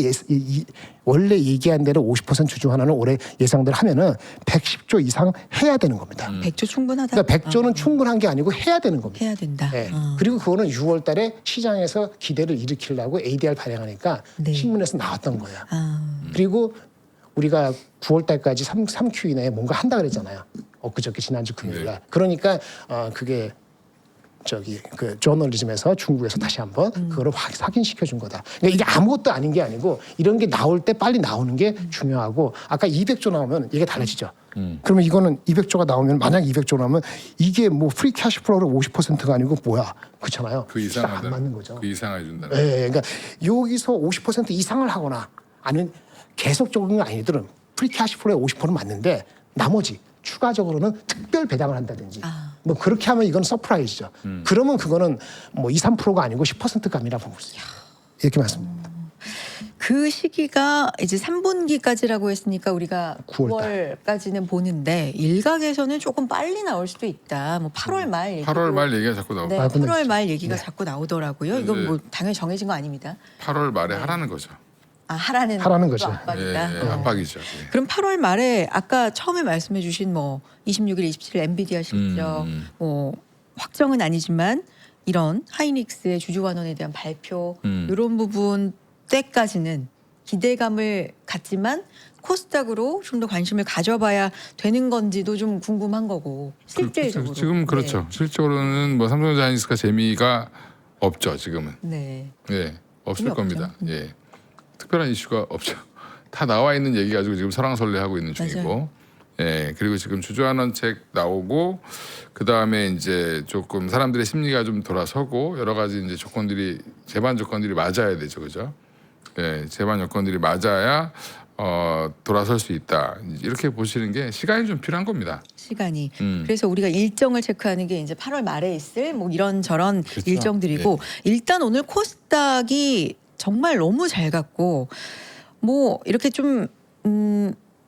얘기한 대로 50% 주주 환원을 올해 예상대로 하면은 110조 이상 해야 되는 겁니다. 100조 충분하다. 그러니까 100조는 충분한 게 아니고 해야 되는 겁니다. 해야 된다. 네. 그리고 그거는 6월 달에 시장에서 기대를 일으키려고 ADR 발행하니까 네. 신문에서 나왔던 거예요. 아, 그리고 우리가 9월 달까지 3Q 이내에 뭔가 한다 그랬잖아요. 엊그저께 지난주 금요일 날. 그러니까 그게 그 저널리즘에서 중국에서 다시 한번 그거를 확인시켜 준 거다. 그러니까 이게 아무것도 아닌 게 아니고 이런 게 나올 때 빨리 나오는 게 중요하고 아까 200조 나오면 이게 달라지죠. 그러면 이거는 200조가 나오면 만약 200조 나오면 이게 뭐 프리 캐시플로우로 50%가 아니고 뭐야 그렇잖아요. 그 이상 안 맞는 거죠. 그 이상 해준다. 네, 그러니까 여기서 50% 이상을 하거나 아니면 계속적인 아니들은 프리 캐시플로우의 50%는 맞는데 나머지 추가적으로는 특별 배당을 한다든지 뭐 그렇게 하면 이건 서프라이즈죠. 그러면 그거는 뭐 2, 3%가 아니고 10% 감이라 볼 수 있어요. 이렇게 말씀드립니다. 그 시기가 이제 3분기까지라고 했으니까 우리가 9월 9월까지는 보는데 일각에서는 조금 빨리 나올 수도 있다. 뭐 8월 말 얘기도 8월 말 얘기가 자꾸 나오고 네, 아, 8월 말 얘기가 네. 자꾸 나오더라고요. 이건 뭐 당연히 정해진 거 아닙니다. 8월 말에 하라는 거죠. 아, 하라는 하라는 것도 거죠. 압박이다. 예, 압박이죠. 예. 그럼 8월 말에 아까 처음에 말씀해주신 뭐 26일, 27일 엔비디아 실적, 뭐 확정은 아니지만 이런 하이닉스의 주주 환원에 대한 발표 이런 부분 때까지는 기대감을 갖지만 코스닥으로 좀 더 관심을 가져봐야 되는 건지도 좀 궁금한 거고 실질적으로 지금 그렇죠. 실적으로는 뭐 삼성전자 하이닉스가 재미가 없죠. 지금은. 네. 예, 없을 재미없죠. 겁니다. 예, 특별한 이슈가 없죠. 다 나와 있는 얘기 가지고 지금 설왕설래하고 있는 중이고, 맞아요. 예, 그리고 지금 주주환원책 나오고 그 다음에 이제 조금 사람들의 심리가 좀 돌아서고 여러 가지 이제 조건들이 제반 조건들이 맞아야 되죠, 그죠? 예, 제반 요건들이 맞아야 돌아설 수 있다. 이렇게 보시는 게 시간이 좀 필요한 겁니다. 시간이. 그래서 우리가 일정을 체크하는 게 이제 8월 말에 있을 뭐 이런저런 그렇죠. 일정들이고 일단 오늘 코스닥이 정말 너무 잘 갔고 뭐 이렇게 좀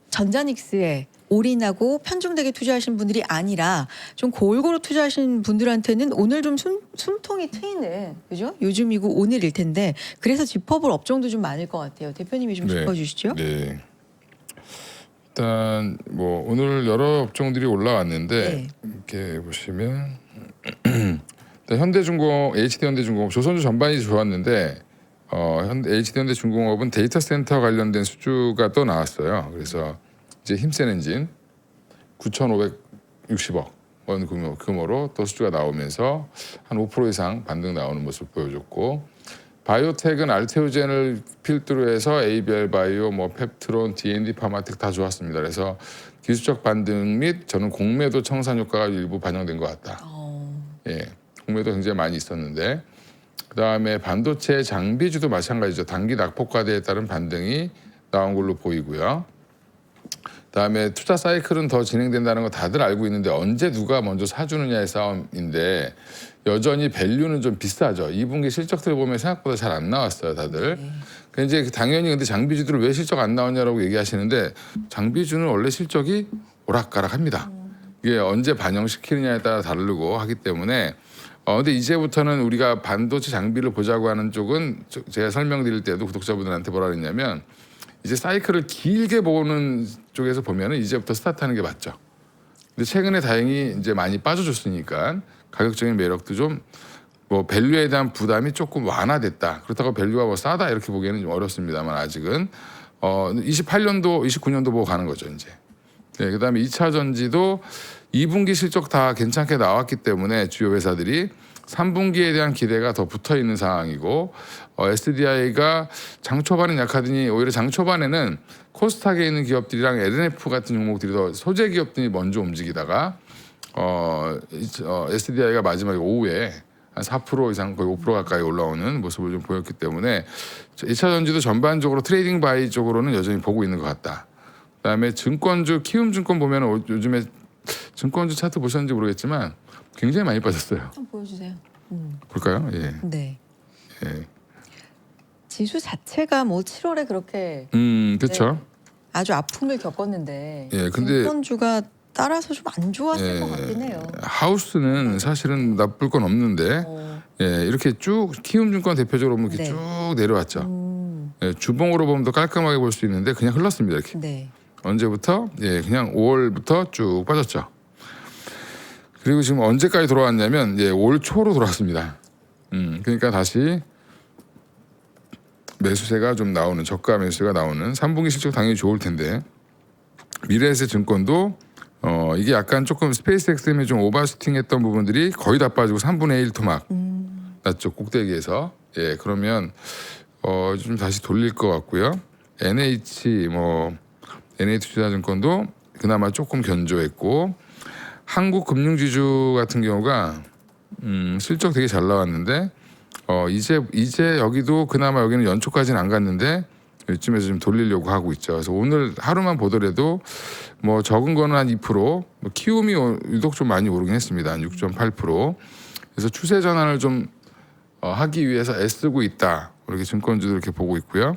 전자닉스에 올인하고 편중되게 투자하신 분들이 아니라 좀 골고루 투자하신 분들한테는 오늘 좀 숨통이 트이는 그죠? 요즘이고 오늘일 텐데 그래서 짚어볼 업종도 좀 많을 것 같아요. 대표님이 좀 짚어주시죠. 네. 일단 뭐 오늘 여러 업종들이 올라왔는데 이렇게 보시면 일단 현대중공업, HD현대중공업, 조선주 전반이 좋았는데 HD현대중공업은 데이터 센터 관련된 수주가 또 나왔어요. 그래서 이제 힘센 엔진 9,560억 원 규모로 또 수주가 나오면서 한 5% 이상 반등 나오는 모습 보여줬고 바이오텍은 알테오젠을 필두로 해서 ABL 바이오, 뭐 펩트론, D&D 파마텍 다 좋았습니다. 그래서 기술적 반등 및 저는 공매도 청산 효과가 일부 반영된 것 같다. 예, 공매도 굉장히 많이 있었는데 그다음에 반도체 장비주도 마찬가지죠. 단기 낙폭과대에 따른 반등이 나온 걸로 보이고요. 그다음에 투자 사이클은 더 진행된다는 거 다들 알고 있는데 언제 누가 먼저 사주느냐의 싸움인데 여전히 밸류는 좀 비싸죠. 2분기 실적들 보면 생각보다 잘 안 나왔어요, 다들. 이제 당연히 근데 장비주들은 왜 실적 안 나오냐라고 얘기하시는데 장비주는 원래 실적이 오락가락합니다. 이게 언제 반영시키느냐에 따라 다르고 하기 때문에 근데 이제부터는 우리가 반도체 장비를 보자고 하는 쪽은 제가 설명드릴 때도 구독자분들한테 뭐라 그랬냐면 이제 사이클을 길게 보는 쪽에서 보면은 이제부터 스타트하는 게 맞죠. 근데 최근에 다행히 이제 많이 빠져줬으니까 가격적인 매력도 좀 뭐 밸류에 대한 부담이 조금 완화됐다. 그렇다고 밸류가 뭐 싸다 이렇게 보기에는 좀 어렵습니다만 아직은 28년도, 29년도 보고 가는 거죠 이제. 네, 그다음에 2차 전지도 2분기 실적 다 괜찮게 나왔기 때문에 주요 회사들이 3분기에 대한 기대가 더 붙어 있는 상황이고 SDI가 장 초반은 약하더니 오히려 장 초반에는 코스닥에 있는 기업들이랑 LNF 같은 종목들이 더 소재 기업들이 먼저 움직이다가 SDI가 마지막에 오후에 한 4% 이상 거의 5% 가까이 올라오는 모습을 좀 보였기 때문에 2차 전지도 전반적으로 트레이딩 바이 쪽으로는 여전히 보고 있는 것 같다. 그다음에 증권주 키움증권 보면 요즘에 증권주 차트 보셨는지 모르겠지만 굉장히 많이 빠졌어요. 한번 보여주세요. 볼까요? 예. 네. 예. 지수 자체가 뭐 7월에 그렇게 그렇죠. 아주 아픔을 겪었는데 예, 근데 증권주가 따라서 좀 안 좋았을 것 같긴 해요. 하우스는 사실은 나쁠 건 없는데 예, 이렇게 쭉 키움증권 대표적으로 보면 이렇게 네. 쭉 내려왔죠. 예, 주봉으로 보면 더 깔끔하게 볼 수 있는데 그냥 흘렀습니다 이렇게. 네. 언제부터? 예, 그냥 5월부터 쭉 빠졌죠. 그리고 지금 언제까지 돌아왔냐면 올 초로 돌아왔습니다. 그러니까 다시 매수세가 좀 나오는 저가 매수세가 나오는 3분기 실적 당연히 좋을 텐데 미래에셋증권도 이게 약간 조금 스페이스XM에 좀 오버슈팅했던 부분들이 거의 다 빠지고 3분의 1 토막 났죠 꼭대기에서. 예, 그러면 좀 다시 돌릴 것 같고요. NH투자증권도 그나마 조금 견조했고 한국금융지주 같은 경우가 실적 되게 잘 나왔는데 이제 여기도 그나마 여기는 연초까지는 안 갔는데 이쯤에서 좀 돌리려고 하고 있죠. 그래서 오늘 하루만 보더라도 뭐 적은 거는 한 2%, 뭐 키움이 유독 좀 많이 오르긴 했습니다. 한 6.8%. 그래서 추세 전환을 좀 하기 위해서 애쓰고 있다. 이렇게 증권주도 이렇게 보고 있고요.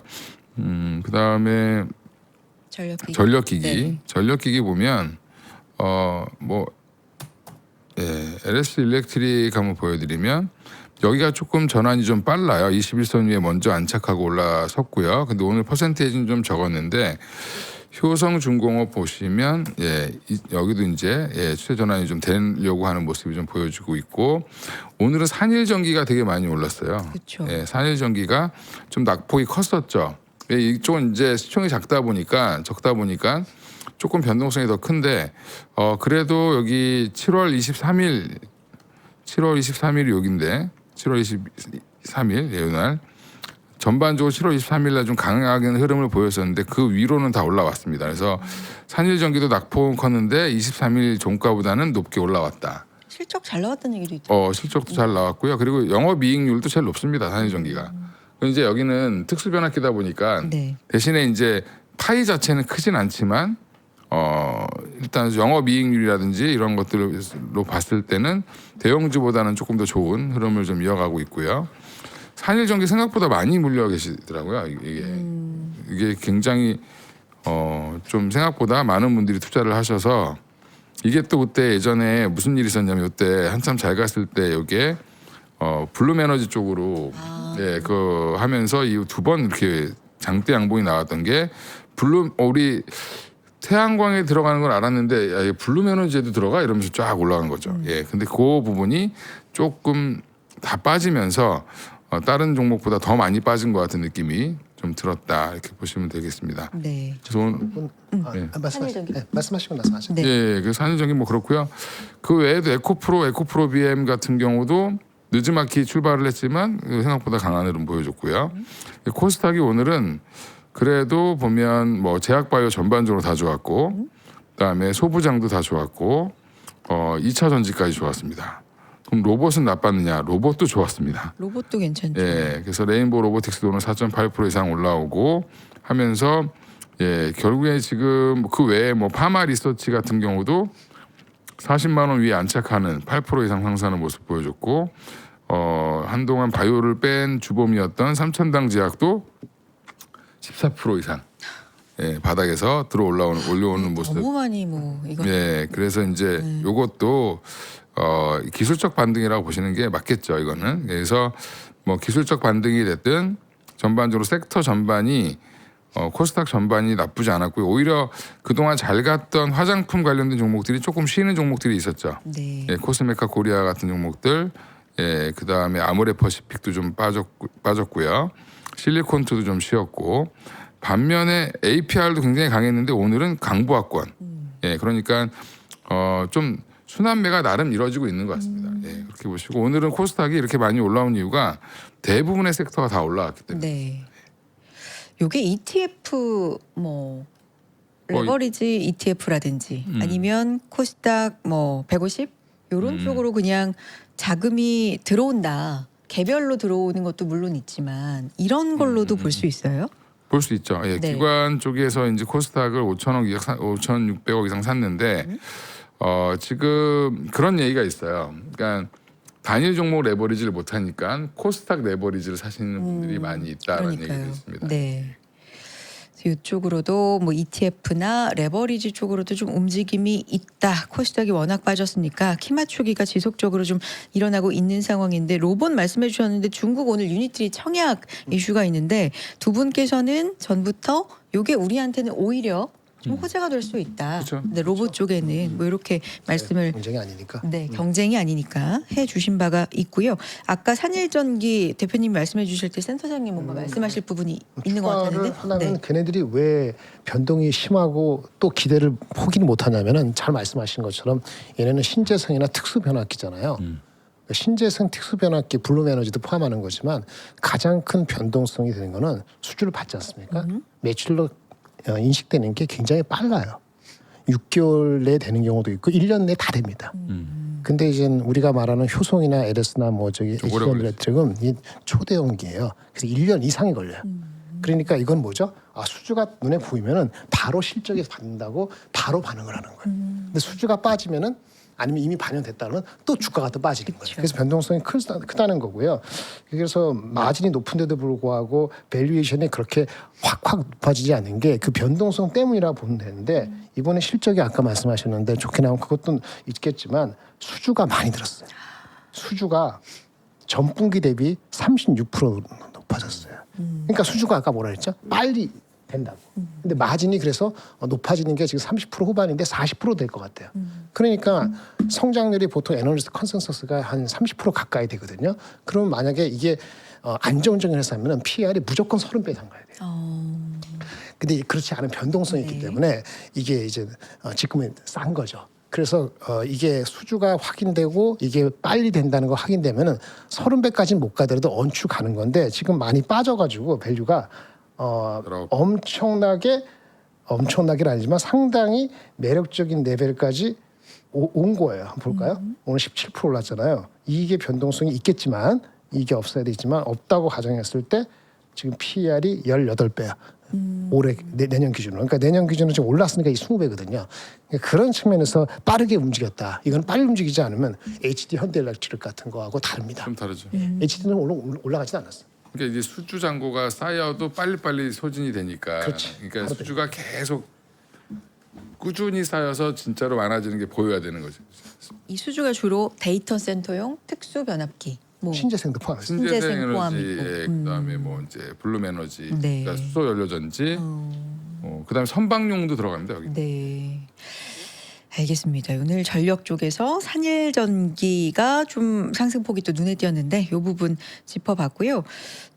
그다음에 전력기기. 네. 전력기기 보면 LS 일렉트릭 한번 보여드리면 여기가 조금 전환이 좀 빨라요. 21선 위에 먼저 안착하고 올라섰고요. 근데 오늘 퍼센테이지는 좀 적었는데 효성중공업 보시면 여기도 이제 추세 전환이 좀 되려고 하는 모습이 좀 보여주고 있고 오늘은 산일전기가 되게 많이 올랐어요. 그렇죠. 산일전기가 좀 낙폭이 컸었죠. 이쪽은 이제 시총이 적다 보니까 조금 변동성이 더 큰데 그래도 여기 7월 23일이 여기인데 7월 23일 이날 전반적으로 7월 23일 날 좀 강하게 흐름을 보였었는데 그 위로는 다 올라왔습니다. 그래서 산일전기도 낙폭은 컸는데 23일 종가보다는 높게 올라왔다. 실적 잘 나왔다는 얘기도 있죠. 실적도 잘 나왔고요. 그리고 영업이익률도 제일 높습니다. 산일전기가. 이제 여기는 특수변압기다 보니까 네. 대신에 이제 파이 자체는 크진 않지만 일단 영업이익률이라든지 이런 것들로 봤을 때는 대형주보다는 조금 더 좋은 흐름을 좀 이어가고 있고요. 한일전기 생각보다 많이 물려 계시더라고요. 이게 굉장히 좀 생각보다 많은 분들이 투자를 하셔서 이게 또 그때 예전에 무슨 일이 있었냐면 이때 한참 잘 갔을 때 여기에 블룸에너지 쪽으로 그 하면서 이 두 번 이렇게 장대 양봉이 나왔던 게 우리 태양광에 들어가는 걸 알았는데 야, 블룸에너지에도 들어가 이러면서 쫙 올라간 거죠. 근데 그 부분이 조금 다 빠지면서 다른 종목보다 더 많이 빠진 것 같은 느낌이 좀 들었다 이렇게 보시면 되겠습니다. 네. 말씀하시고 나서 하죠. 네. 예, 그 산일전기 뭐 그렇고요. 그 외에도 에코프로 BM 같은 경우도 늦지막히 출발을 했지만 생각보다 강한 흐름 보여줬고요. 코스닥이 오늘은 그래도 보면 뭐 제약바이오 전반적으로 다 좋았고, 그다음에 소부장도 다 좋았고, 2차 전지까지 좋았습니다. 그럼 로봇은 나빴느냐? 로봇도 좋았습니다. 로봇도 괜찮죠. 예, 그래서 레인보우 로보틱스도 오늘 4.8% 이상 올라오고 하면서 결국에 지금 그 외에 뭐 파마 리서치 같은 경우도 40만 원 위에 안착하는 8% 이상 상승하는 모습 보여줬고 한동안 바이오를 뺀 주범이었던 삼천당 제약도 14% 이상 바닥에서 올려오는 모습. 너무 많이 뭐 이거. 그래서 이제 요것도 기술적 반등이라고 보시는 게 맞겠죠. 이거는 그래서 뭐 기술적 반등이 됐든 전반적으로 섹터 전반이 코스닥 전반이 나쁘지 않았고요. 오히려 그동안 잘 갔던 화장품 관련된 종목들이 조금 쉬는 종목들이 있었죠. 네. 코스메카 코리아 같은 종목들, 그 다음에 아모레퍼시픽도 좀 빠졌고요. 실리콘투도 좀 쉬었고 반면에 APR도 굉장히 강했는데 오늘은 강부하권. 그러니까 좀 순환매가 나름 이루어지고 있는 것 같습니다. 그렇게 보시고 오늘은 코스닥이 이렇게 많이 올라온 이유가 대부분의 섹터가 다 올라왔기 때문에. 네. 요게 ETF 뭐 레버리지 ETF라든지 아니면 코스닥 뭐 150 요런 쪽으로 그냥 자금이 들어온다. 개별로 들어오는 것도 물론 있지만 이런 걸로도 볼 수 있어요? 볼 수 있죠. 네. 기관 쪽에서 이제 코스닥을 5,600억 이상 샀는데 지금 그런 얘기가 있어요. 그러니까 단일 종목 레버리지를 못 하니까 코스닥 레버리지를 사시는 분들이 많이 있다라는 얘기가 있습니다. 네. 이쪽으로도 뭐 ETF나 레버리지 쪽으로도 좀 움직임이 있다. 코스닥이 워낙 빠졌으니까 키 맞추기가 지속적으로 좀 일어나고 있는 상황인데 로봇 말씀해 주셨는데 중국 오늘 유니트리 청약 이슈가 있는데 두 분께서는 전부터 이게 우리한테는 오히려 좀 호재가 될 수 있다. 그렇죠. 근데 로봇 쪽에는 뭐 이렇게 말씀을 경쟁이 아니니까. 네, 경쟁이 아니니까 해 주신 바가 있고요. 아까 산일전기 대표님 말씀해 주실 때 센터장님 뭔가 말씀하실 부분이 있는 것 같았는데. 하나는 걔네들이 왜 변동이 심하고 또 기대를 포기를 못하냐면은 잘 말씀하신 것처럼 얘네는 신재생이나 특수 변압기잖아요. 신재생 특수 변압기 블룸에너지도 포함하는 거지만 가장 큰 변동성이 되는 거는 수주를 받지 않습니까? 매출로 인식되는 게 굉장히 빨라요. 6개월 내에 되는 경우도 있고 1년 내에 다 됩니다. 근데 이제 우리가 말하는 효성이나 LS나 뭐 저기 HL들은 이 초대형기예요. 그래서 1년 이상이 걸려요. 그러니까 이건 뭐죠? 수주가 눈에 보이면은 바로 실적이 받는다고 바로 반응을 하는 거예요. 근데 수주가 빠지면은 아니면 이미 반영됐다면 또 주가가 또 빠지는 거예요. 그래서 변동성이 크다는 거고요. 그래서 마진이 높은데도 불구하고 밸류에이션이 그렇게 확 높아지지 않는 게 그 변동성 때문이라 보면 되는데 이번에 실적이 아까 말씀하셨는데 좋게 나온 그것도 있겠지만 수주가 많이 늘었어요. 수주가 전분기 대비 36% 높아졌어요. 그러니까 수주가 아까 뭐라 했죠? 빨리 된다고. 근데 마진이 그래서 높아지는 게 지금 30% 후반인데 40% 될 것 같아요. 그러니까 성장률이 보통 애널리스트 컨센서스가 한 30% 가까이 되거든요. 그러면 만약에 이게 안정적인 회사면은 PER이 무조건 30배 이상 가야 돼요. 근데 그렇지 않은 변동성이 있기 때문에 이게 이제 지금은 싼 거죠. 그래서 이게 수주가 확인되고 이게 빨리 된다는 거 확인되면은 30배까지는 못 가더라도 얼추 가는 건데 지금 많이 빠져가지고 밸류가 엄청나게는 아니지만 상당히 매력적인 레벨까지 온 거예요. 한번 볼까요? 오늘 17% 올랐잖아요. 이게 변동성이 있겠지만 이게 없어야 되지만 없다고 가정했을 때 지금 PER이 18배야. 올해 내년 기준으로. 그러니까 내년 기준으로 지금 올랐으니까 이 20배거든요. 그러니까 그런 측면에서 빠르게 움직였다. 이건 빨리 움직이지 않으면 HD 현대엘렉트릭 같은 거하고 다릅니다. 좀 다르죠. HD는 올라가지도 않았어. 그러니까 이제 수주 잔고가 쌓여도 빨리빨리 소진이 되니까. 그렇지. 그러니까 수주가 계속 꾸준히 쌓여서 진짜로 많아지는 게 보여야 되는 거죠. 이 수주가 주로 데이터 센터용 특수 변압기, 뭐 신재생도 포함해서. 신재생 신재생 에너지, 포함이고. 예, 그다음에 뭐 이제 블룸 에너지, 네. 그러니까 수소 연료 전지, 그다음에 선박용도 들어갑니다 여기. 네. 알겠습니다. 오늘 전력 쪽에서 산일 전기가 좀 상승폭이 또 눈에 띄었는데 이 부분 짚어봤고요.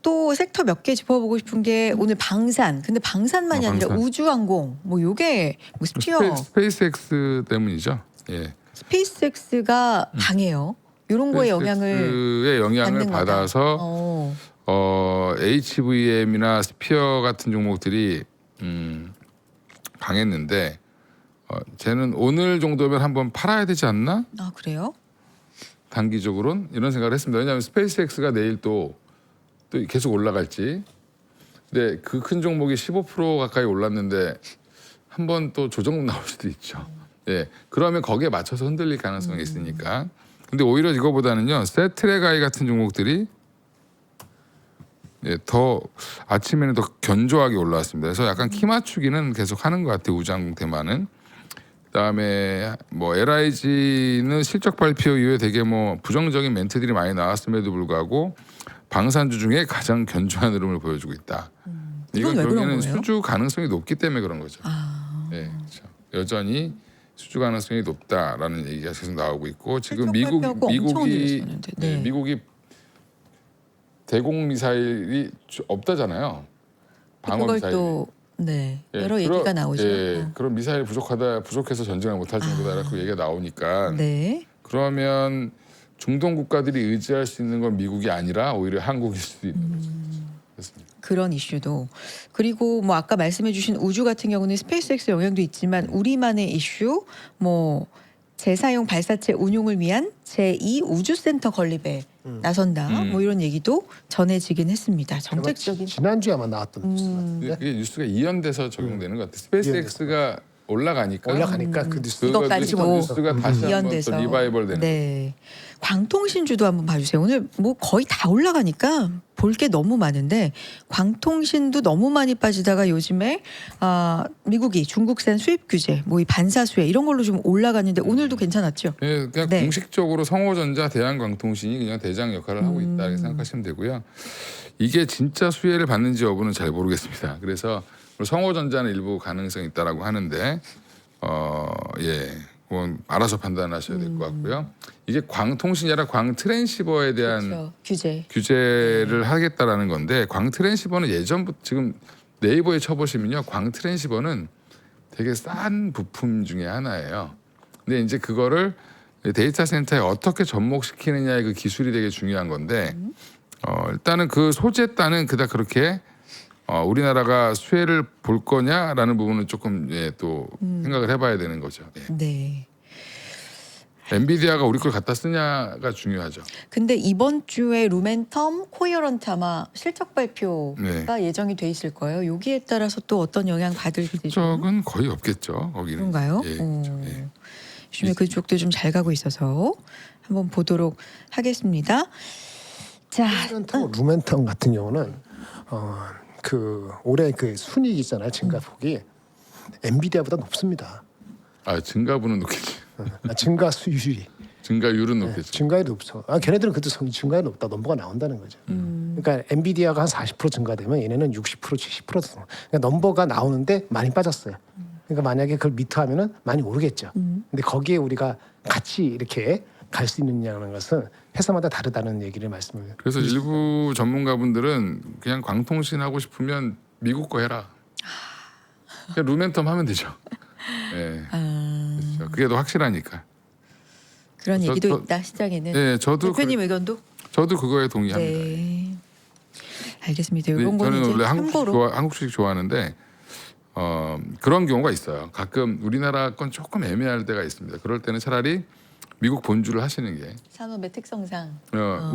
또 섹터 몇 개 짚어보고 싶은 게 오늘 방산. 근데 방산만이 아니라 방산. 우주항공. 뭐 요게 뭐 스피어 스페이스X 때문이죠. 예. 스페이스X가 강해요. 이런 거에 영향을 스페이스X의 영향을 받는 거다. 받아서 HVM이나 스피어 같은 종목들이 강했는데 쟤는 오늘 정도면 한번 팔아야 되지 않나? 아 그래요? 단기적으로는 이런 생각을 했습니다. 왜냐하면 스페이스X가 내일 또 계속 올라갈지. 근데 그 큰 종목이 15% 가까이 올랐는데 한번 또 조정 나올 수도 있죠. 예, 그러면 거기에 맞춰서 흔들릴 가능성이 있으니까. 근데 오히려 이거보다는요, 세트레가이 같은 종목들이 예, 더 아침에는 더 견조하게 올라왔습니다. 그래서 약간 키 맞추기는 계속 하는 것 같아요. 우주항공 테마는. 그다음에 뭐 LIG는 실적 발표 이후에 되게 뭐 부정적인 멘트들이 많이 나왔음에도 불구하고 방산주 중에 가장 견조한 흐름을 보여주고 있다. 이건 이건 왜 그런 결국에는 거예요? 수주 가능성이 높기 때문에 그런 거죠. 아 예, 그렇죠. 여전히 수주 가능성이 높다라는 얘기가 계속 나오고 있고 지금 실적 발표하고 엄청 미국이 늘었었는데. 네. 미국이 대공 미사일이 없다잖아요. 방어 그걸 미사일. 또 네, 예, 여러 얘기가 나오죠. 예, 그런 미사일 부족해서 전쟁을 못할 정도다라고 얘기가 나오니까 네. 그러면 중동 국가들이 의지할 수 있는 건 미국이 아니라 오히려 한국일 수도 있는 거죠. 그렇습니다. 그런 이슈도 그리고 뭐 아까 말씀해주신 우주 같은 경우는 스페이스X 영향도 있지만 우리만의 이슈 뭐 재사용 발사체 운용을 위한 제2 우주센터 건립에 나선다 뭐 이런 얘기도 전해지긴 했습니다. 정책적인 지난주에 아마 나왔던 뉴스 같은데 이게 뉴스가 이연돼서 적용되는 것 같아요. 스페이스X가 올라가니까 그 뉴스 이것까지도 뉴스가 다시 한번 이연돼서 또 리바이벌 되는. 네. 광통신주도 한번 봐주세요. 오늘 뭐 거의 다 올라가니까 볼 게 너무 많은데 광통신도 너무 많이 빠지다가 요즘에 미국이 중국산 수입 규제, 뭐 이 반사수혜 이런 걸로 좀 올라갔는데 오늘도 괜찮았죠. 예, 그냥 네. 공식적으로 성호전자, 대한광통신이 그냥 대장 역할을 하고 있다 이렇게 생각하시면 되고요. 이게 진짜 수혜를 받는지 여부는 잘 모르겠습니다. 그래서 성호전자는 일부 가능성이 있다라고 하는데 예, 그건 알아서 판단하셔야 될 것 같고요. 이게 광통신이 아니라 광트랜시버에 대한 그렇죠. 규제. 규제를 하겠다라는 건데 광트랜시버는 예전부터 지금 네이버에 쳐보시면요, 광트랜시버는 되게 싼 부품 중에 하나예요. 근데 이제 그거를 데이터 센터에 어떻게 접목시키느냐의 그 기술이 되게 중요한 건데 일단은 그 소재 따는 그닥 그렇게 우리나라가 수혜를 볼 거냐라는 부분은 조금 예, 또 생각을 해봐야 되는 거죠. 예. 네. 엔비디아가 우리 걸 갖다 쓰냐가 중요하죠. 근데 이번 주에 루멘텀, 코어런트 아마 실적 발표가 예정이 돼 있을 거예요. 여기에 따라서 또 어떤 영향 받을지 좀 실적은 거의 없겠죠. 거기는. 그런가요? 예, 그렇죠. 예. 요즘에 그쪽도 좀 잘 가고 있어서 한번 보도록 하겠습니다. 자, 루멘텀 같은 경우는 그 올해 그 순이익 있잖아요. 증가폭이 엔비디아보다 높습니다. 증가분은 높겠지. 증가 수율이 증가율은 높겠죠. 증가율이 높죠. 걔네들은 그때 증가율이 높다 넘버가 나온다는 거죠. 그러니까 엔비디아가 한 40% 증가되면 얘네는 60% 70% 그러니까 넘버가 나오는데 많이 빠졌어요. 그러니까 만약에 그걸 미터하면은 많이 오르겠죠. 근데 거기에 우리가 같이 이렇게 갈 수 있느냐는 것은 회사마다 다르다는 얘기를 말씀을. 그래서 일부 전문가분들은 그냥 광통신 하고 싶으면 미국 거 해라. 그냥 루멘텀 하면 되죠. 예. 그렇죠. 그게 더 확실하니까. 그런 얘기도 저- 있다 시장에는. 예, 저도 대표님 의견도? 저도 그거에 동의합니다. 네. 알겠습니다. 근데 이런 거는 저는 이제 원래 참고로. 한국 주식 좋아하는데 그런 경우가 있어요. 가끔 우리나라 건 조금 애매할 때가 있습니다. 그럴 때는 차라리 미국 본주를 하시는 게 산업의 특성상.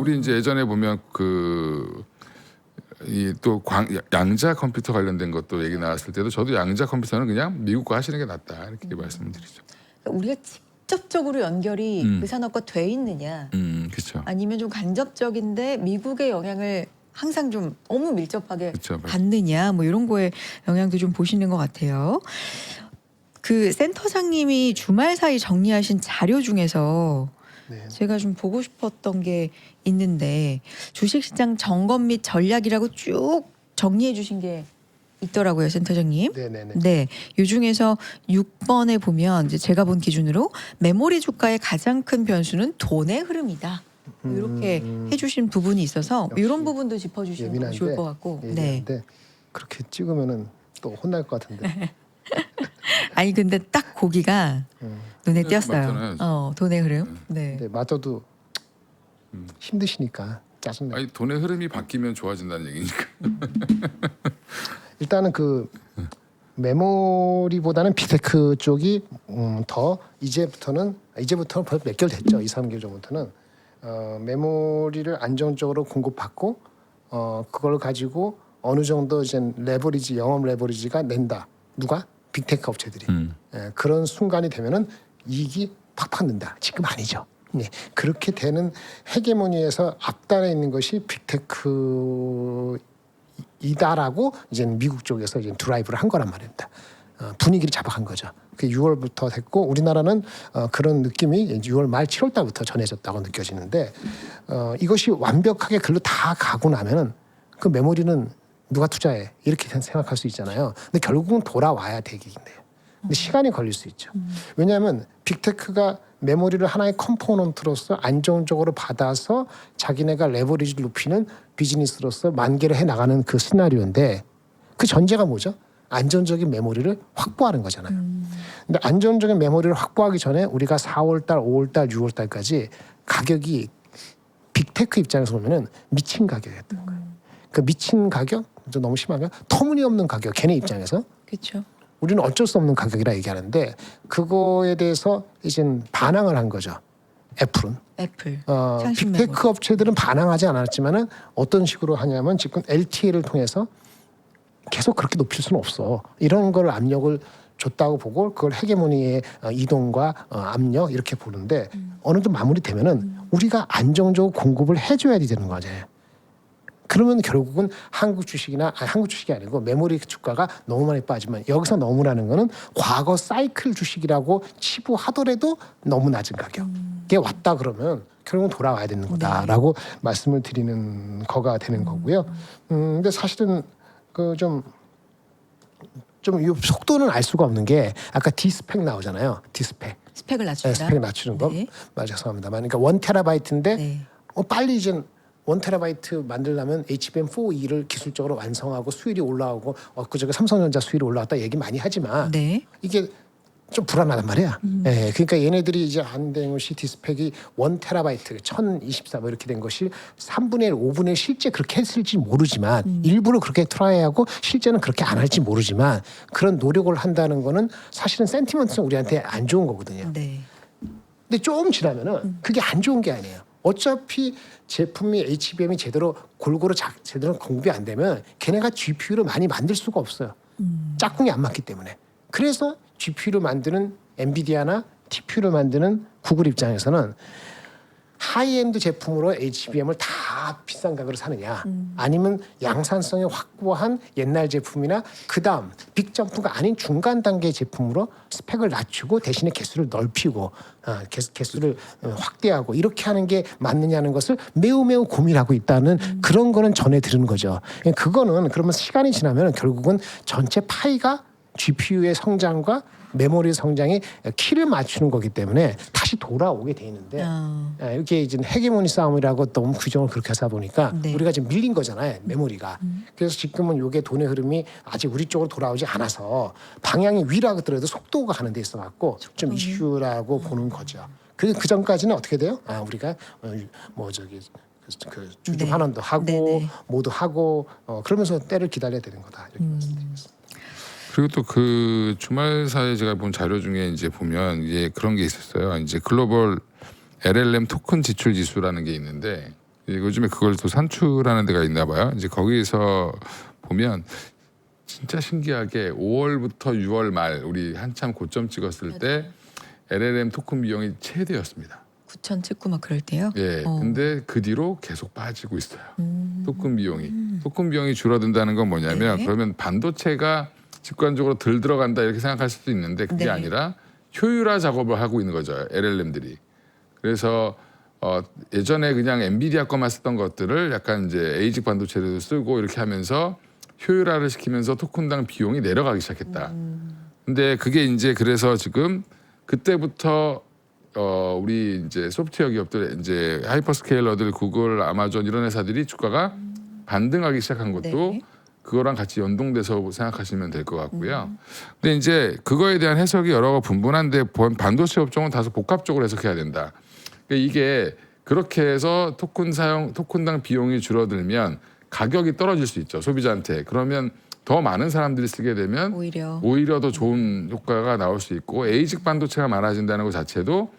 우리 이제 예전에 보면 그 이 또 양자 컴퓨터 관련된 것도 얘기 나왔을 때도 저도 양자 컴퓨터는 그냥 미국과 하시는 게 낫다 이렇게 말씀을 드리죠. 우리가 직접적으로 연결이 그 산업과 돼 있느냐, 그렇죠. 아니면 좀 간접적인데 미국의 영향을 항상 좀 너무 밀접하게 그쵸, 받느냐, 뭐 이런 거에 영향도 좀 보시는 것 같아요. 그 센터장님이 주말 사이 정리하신 자료 중에서 네. 제가 좀 보고 싶었던 게 있는데 주식시장 점검 및 전략이라고 쭉 정리해 주신 게 있더라고요, 센터장님. 네네네. 네, 이 중에서 6번에 보면 이제 제가 본 기준으로 메모리 주가의 가장 큰 변수는 돈의 흐름이다. 이렇게 해주신 부분이 있어서 역시 이런 부분도 짚어주시면 예민한데, 좋을 것 같고. 네. 예민한데 그렇게 찍으면은 또 혼날 것 같은데. 아니 근데 딱 고기가 눈에 네, 띄었어요. 맞잖아요. 돈의 흐름. 네. 근데 맞아도 힘드시니까 짜증나. 아니 돈의 흐름이 바뀌면 좋아진다는 얘기니까. 일단은 그 메모리보다는 빅테크 쪽이 더 이제부터는 벌써 몇 개월 됐죠. 2-3개월 전부터는 메모리를 안정적으로 공급받고 그걸 가지고 어느 정도 이제 레버리지 영업 레버리지가 낸다. 누가? 빅테크 업체들이. 그런 순간이 되면은 이익이 팍팍 는다. 지금 아니죠. 네. 그렇게 되는 헤게모니에서 앞단에 있는 것이 빅테크 이다라고 이제 미국 쪽에서 이제 드라이브를 한 거란 말입니다. 분위기를 잡아간 거죠. 그 6월부터 됐고 우리나라는 그런 느낌이 6월 말 7월 달부터 전해졌다고 느껴지는데 이것이 완벽하게 글로 다 가고 나면은 그 메모리는 누가 투자해 이렇게 생각할 수 있잖아요. 근데 결국은 돌아와야 되기인데요. 근데 시간이 걸릴 수 있죠. 왜냐하면 빅테크가 메모리를 하나의 컴포넌트로서 안정적으로 받아서 자기네가 레버리지를 높이는 비즈니스로서 만개를 해나가는 그 시나리오인데 그 전제가 뭐죠? 안정적인 메모리를 확보하는 거잖아요. 근데 안정적인 메모리를 확보하기 전에 우리가 4월달, 5월달, 6월달까지 가격이 빅테크 입장에서 보면은 미친 가격이었던 거예요. 그 미친 가격? 좀 너무 심하면 터무니없는 가격. 걔네 입장에서. 그렇죠. 우리는 어쩔 수 없는 가격이라 얘기하는데 그거에 대해서 이제 반항을 한 거죠. 애플은. 애플. 빅테크 업체들은 반항하지 않았지만은 어떤 식으로 하냐면 지금 LTA를 통해서 계속 그렇게 높일 수는 없어. 이런 걸 압력을 줬다고 보고 그걸 헤게모니의 이동과 압력 이렇게 보는데 어느 정도 마무리되면은 우리가 안정적으로 공급을 해줘야 되는 거죠. 그러면 결국은 한국 주식이나 한국 주식이 아니고 메모리 주가가 너무 많이 빠지면 여기서 너무라는 거는 과거 사이클 주식이라고 치부하더라도 너무 낮은 가격에 왔다 그러면 결국은 돌아와야 되는 거다라고 말씀을 드리는 거가 되는 거고요. 근데 사실은 그 좀 이 속도는 알 수가 없는 게 아까 D스펙 나오잖아요. D스펙. 스펙을 낮춘다. 스펙 낮추는 거. 네. 죄송합니다. 그러니까 1테라바이트인데 네. 빨리 이제 1테라바이트 만들려면 HBM4E를 기술적으로 완성하고 수율이 올라오고 그저께 삼성전자 수율이 올라왔다 얘기 많이 하지만 네. 이게 좀 불안하단 말이야. 예, 그러니까 얘네들이 이제 한된 것이 디스펙이 1테라바이트 1024 뭐 이렇게 된 것이 3분의 1, 5분의 1 실제 그렇게 했을지 모르지만 일부러 그렇게 트라이하고 실제는 그렇게 안 할지 모르지만 그런 노력을 한다는 거는 사실은 센티먼트는 우리한테 안 좋은 거거든요. 네. 근데 좀 지나면은 그게 안 좋은 게 아니에요. 어차피 제품이 HBM이 제대로 골고루 제대로 공급이 안 되면 걔네가 GPU를 많이 만들 수가 없어요. 짝꿍이 안 맞기 때문에. 그래서 GPU를 만드는 엔비디아나 TPU를 만드는 구글 입장에서는 하이엔드 제품으로 HBM을 다 비싼 가격으로 사느냐 아니면 양산성이 확보한 옛날 제품이나 그다음 빅점프가 아닌 중간 단계 제품으로 스펙을 낮추고 대신에 개수를 넓히고 개수를 확대하고 이렇게 하는 게 맞느냐는 것을 매우 고민하고 있다는 그런 거는 전해 들은 거죠. 그거는 그러면 시간이 지나면 결국은 전체 파이가 GPU의 성장과 메모리 성장이 키를 맞추는 거기 때문에 다시 돌아오게 돼 있는데 이렇게 이제 헤게모니 싸움이라고 너무 규정을 그렇게 하다 보니까 네. 우리가 지금 밀린 거잖아요 메모리가. 그래서 지금은 이게 돈의 흐름이 아직 우리 쪽으로 돌아오지 않아서 방향이 위라고 하더라도 속도가 가는 데 있어 갖고 좀 이슈라고 보는 거죠. 그 전까지는 어떻게 돼요? 우리가 뭐 저기 그 주주 네. 환원도 하고 네네. 모두 하고 그러면서 때를 기다려야 되는 거다 이렇게 말씀드리겠습니다. 그리고 또 그 주말 사이에 제가 본 자료 중에 이제 보면 이제 그런 게 있었어요. 이제 글로벌 LLM 토큰 지출 지수라는 게 있는데 요즘에 그걸 또 산출하는 데가 있나 봐요. 이제 거기서 보면 진짜 신기하게 5월부터 6월 말 우리 한참 고점 찍었을 때 LLM 토큰 비용이 최대였습니다. 9천 찍고 막 그럴 때요. 예. 근데 그 뒤로 계속 빠지고 있어요. 토큰 비용이 줄어든다는 건 뭐냐면 네. 그러면 반도체가 직관적으로 덜 들어간다 이렇게 생각할 수도 있는데 그게 네. 아니라 효율화 작업을 하고 있는 거죠. LLM들이. 그래서 예전에 그냥 엔비디아 거만 쓰던 것들을 약간 이제 에이직 반도체를 쓰고 이렇게 하면서 효율화를 시키면서 토큰당 비용이 내려가기 시작했다. 근데 그게 이제 그래서 지금 그때부터 우리 이제 소프트웨어 기업들 이제 하이퍼스케일러들 구글, 아마존 이런 회사들이 주가가 반등하기 시작한 것도 네. 그거랑 같이 연동돼서 생각하시면 될 것 같고요. 근데 이제 그거에 대한 해석이 여러 가 분분한데 반도체 업종은 다소 복합적으로 해석해야 된다. 그러니까 이게 그렇게 해서 토큰당 비용이 줄어들면 가격이 떨어질 수 있죠. 소비자한테. 그러면 더 많은 사람들이 쓰게 되면 오히려 더 좋은 효과가 나올 수 있고 에이직 반도체가 많아진다는 것 자체도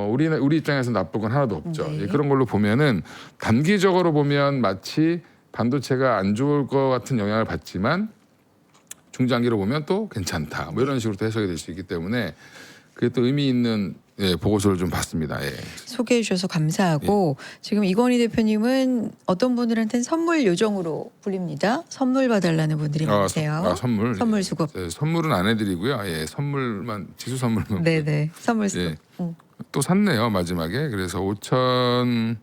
우리 입장에서 나쁜 건 하나도 없죠. 네. 예, 그런 걸로 보면은 단기적으로 보면 마치 반도체가 안 좋을 것 같은 영향을 받지만 중장기로 보면 또 괜찮다. 뭐 이런 식으로 또 해석이 될 수 있기 때문에 그게 또 의미 있는 보고서를 좀 봤습니다. 예. 소개해 주셔서 감사하고 지금 이건희 대표님은 어떤 분들한테는 선물 요정으로 불립니다. 선물 봐달라는 분들이 많으세요. 선물 수급. 예, 선물은 안 해드리고요. 예, 선물만 지수 선물만. 네네. 선물 수급. 예. 또 샀네요 마지막에. 그래서 5천.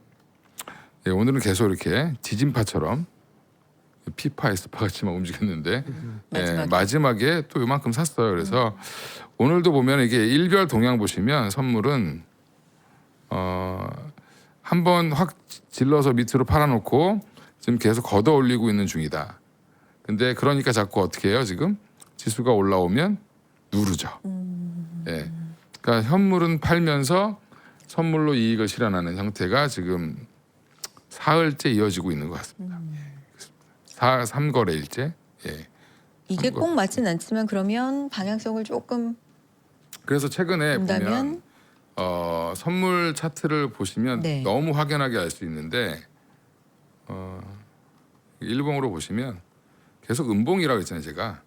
예, 오늘은 계속 이렇게 지진파처럼 피파, 에스파 같이만 움직였는데 마지막에 또 이만큼 샀어요. 그래서 오늘도 보면 이게 일별 동향 보시면 선물은 한번 확 질러서 밑으로 팔아놓고 지금 계속 걷어 올리고 있는 중이다. 근데 그러니까 자꾸 어떻게 해요? 지금 지수가 올라오면 누르죠. 예. 그러니까 현물은 팔면서 선물로 이익을 실현하는 형태가 지금 사흘째 이어지고 있는 것 같습니다. 3거래일째. 예. 이게 꼭 맞진 않지만 그러면 방향성을 조금 그래서 최근에 본다면 보면 선물 차트를 보시면 네. 너무 확연하게 알 수 있는데 일봉으로 보시면 계속 음봉이라고 했잖아요. 제가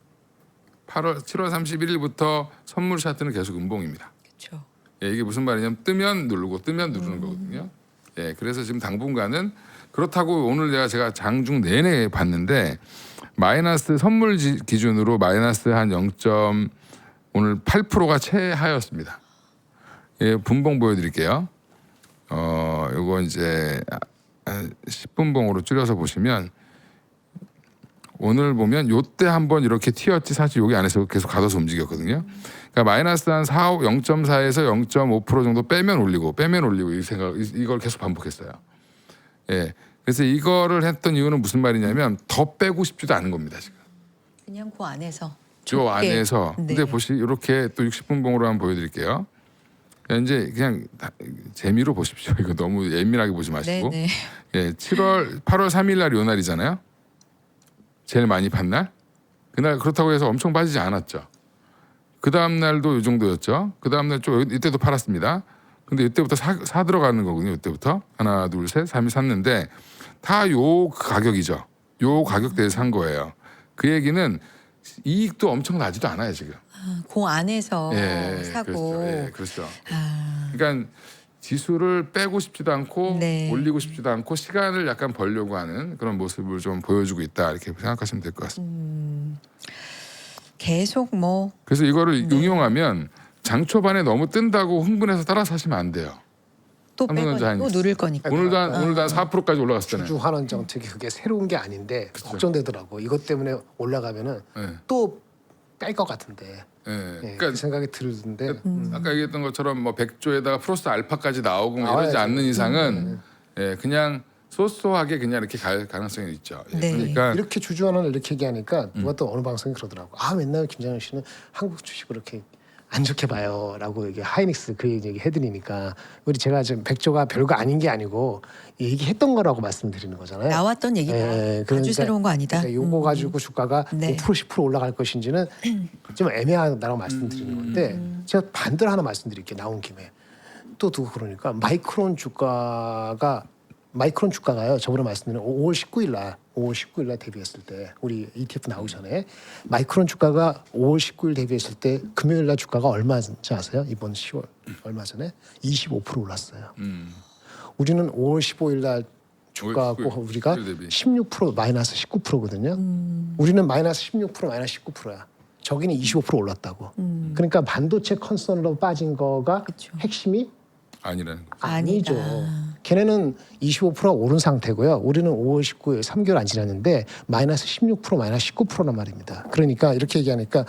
7월 31일부터 선물 차트는 계속 음봉입니다. 그렇죠. 예, 이게 무슨 말이냐면 뜨면 누르고 뜨면 누르는 거거든요. 예, 그래서 지금 당분간은 그렇다고 오늘 제가 장중 내내 봤는데 마이너스 선물 기준으로 마이너스 한 0. 오늘 8%가 최하였습니다. 예, 분봉 보여드릴게요. 이거 이제 10분봉으로 줄여서 보시면 오늘 보면 요때 한번 이렇게 튀었지 사실 여기 안에서 계속 가둬서 움직였거든요. 그러니까 마이너스 한 0.4에서 0.5% 정도 빼면 올리고 이걸 계속 반복했어요. 예. 그래서 이거를 했던 이유는 무슨 말이냐면 더 빼고 싶지도 않은 겁니다, 지금. 그냥 그 안에서. 저 안에서. 네. 근데 이렇게 또 60분봉으로 한번 보여드릴게요. 이제 그냥 재미로 보십시오. 이거 너무 예민하게 보지 마시고. 네네. 예, 8월 3일 날 요 날이잖아요. 제일 많이 판 날. 그날 그렇다고 해서 엄청 빠지지 않았죠. 그 다음 날도 이 정도였죠. 그 다음 날 좀 이때도 팔았습니다. 근데 이때부터 사 들어가는 거군요. 이때부터 하나, 둘, 셋, 3일 샀는데 다 요 가격이죠. 요 가격대에 산 거예요. 그 얘기는 이익도 엄청 나지도 않아요 지금. 그 안에서 예, 사고. 그렇죠. 예, 그렇죠. 아, 그러니까 지수를 빼고 싶지도 않고 네. 올리고 싶지도 않고 시간을 약간 벌려고 하는 그런 모습을 좀 보여주고 있다 이렇게 생각하시면 될 것 같습니다. 계속 뭐 그래서 이거를 응용하면 장 초반에 너무 뜬다고 흥분해서 따라 사시면 안 돼요. 또 삼성전자 빼고 또 하이닉스. 누를 거니까. 오늘도 한 4%까지 올라갔잖아요. 주주환원 정책이 그게 새로운 게 아닌데 걱정되더라고. 이것 때문에 올라가면은 네. 또 뺄 것 같은데. 예. 예, 그러니까 그 생각이 들던데. 아까 얘기했던 것처럼 뭐 100조에다가 플러스 알파까지 나오고 뭐 이러지 나와야죠. 않는 이상은 그냥 소소하게 그냥 이렇게 갈 가능성이 있죠. 예, 네. 그러니까 이렇게 주주환원을 이렇게 얘기하니까 누가 또 어느 방송이 그러더라고. 아 맨날 김장현 씨는 한국 주식을 이렇게 안 좋게 봐요라고 이게 하이닉스 그 얘기 해드리니까 우리 제가 지금 100조가 별거 아닌 게 아니고 얘기했던 거라고 말씀드리는 거잖아요. 나왔던 얘기다. 예, 아주 새로운 거 아니다. 그러니까 요거 가지고 주가가 네. 5% 10% 올라갈 것인지는 좀 애매하다고 말씀드리는 건데 제가 반대로 하나 말씀드릴게요. 나온 김에 또 두고 그러니까 마이크론 주가가 마이크론 주가가요. 저번에 말씀드린 5월 19일 날 대비했을 때 우리 ETF 나오기 전에 마이크론 주가가 5월 19일 대비했을 때 금요일 날 주가가 얼마인지 아세요? 이번 10월 얼마 전에 25% 올랐어요. 우리는 5월 15일 날 주가하고 19일, 우리가 일주일 대비. 16% 마이너스 19%거든요. 우리는 마이너스 16% 마이너스 19%야. 저기는 25% 올랐다고. 그러니까 반도체 컨선으로 빠진 거가 그쵸. 핵심이 아니라는 거. 아니죠. 아니다. 걔네는 25%가 오른 상태고요. 우리는 5월 19일 3개월 안 지났는데 마이너스 16% 마이너스 19%란 말입니다. 그러니까 이렇게 얘기하니까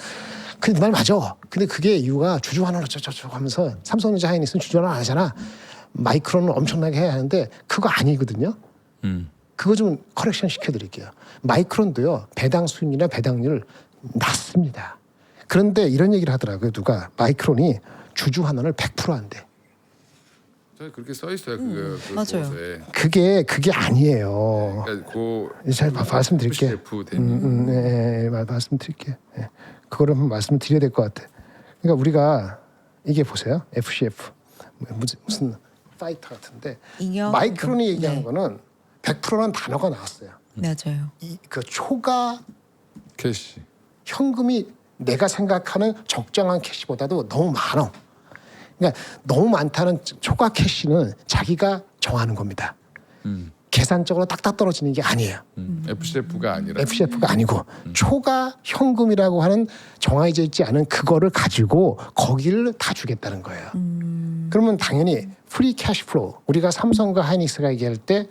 그 말 맞아. 근데 그게 이유가 주주 환원 어쩌고저쩌고 하면서 삼성전자 하이닉스는 주주 환원 안 하잖아. 마이크론은 엄청나게 해야 하는데 그거 아니거든요. 그거 좀 커렉션 시켜드릴게요. 마이크론도요. 배당 수익이나 배당률 낮습니다. 그런데 이런 얘기를 하더라고요. 누가 마이크론이 주주 환원을 100% 한대. 그렇게 써 있어요. 그 맞아요. 보고서에. 그게 아니에요. 그러니까 그 잘 말씀드릴게요. FCF 대님. 네, 말씀드릴게요. 네. 그거를 한번 말씀드려야 될 것 같아. 그러니까 우리가 이게 보세요. FCF 무슨 파이터 같은데 잉여 마이크론이 얘기한 네. 거는 100%란 단어가 나왔어요. 맞아요. 그 초과 캐시. 현금이 내가 생각하는 적정한 캐시보다도 너무 많아. 그러니까 너무 많다는 초과 캐시는 자기가 정하는 겁니다. 계산적으로 딱딱 떨어지는 게 아니에요. FCF가 아니라. FCF가 아니고 초과 현금이라고 하는 정해져 있지 않은 그거를 가지고 거기를 다 주겠다는 거예요. 그러면 당연히 프리 캐시플로우 우리가 삼성과 하이닉스가 얘기할 때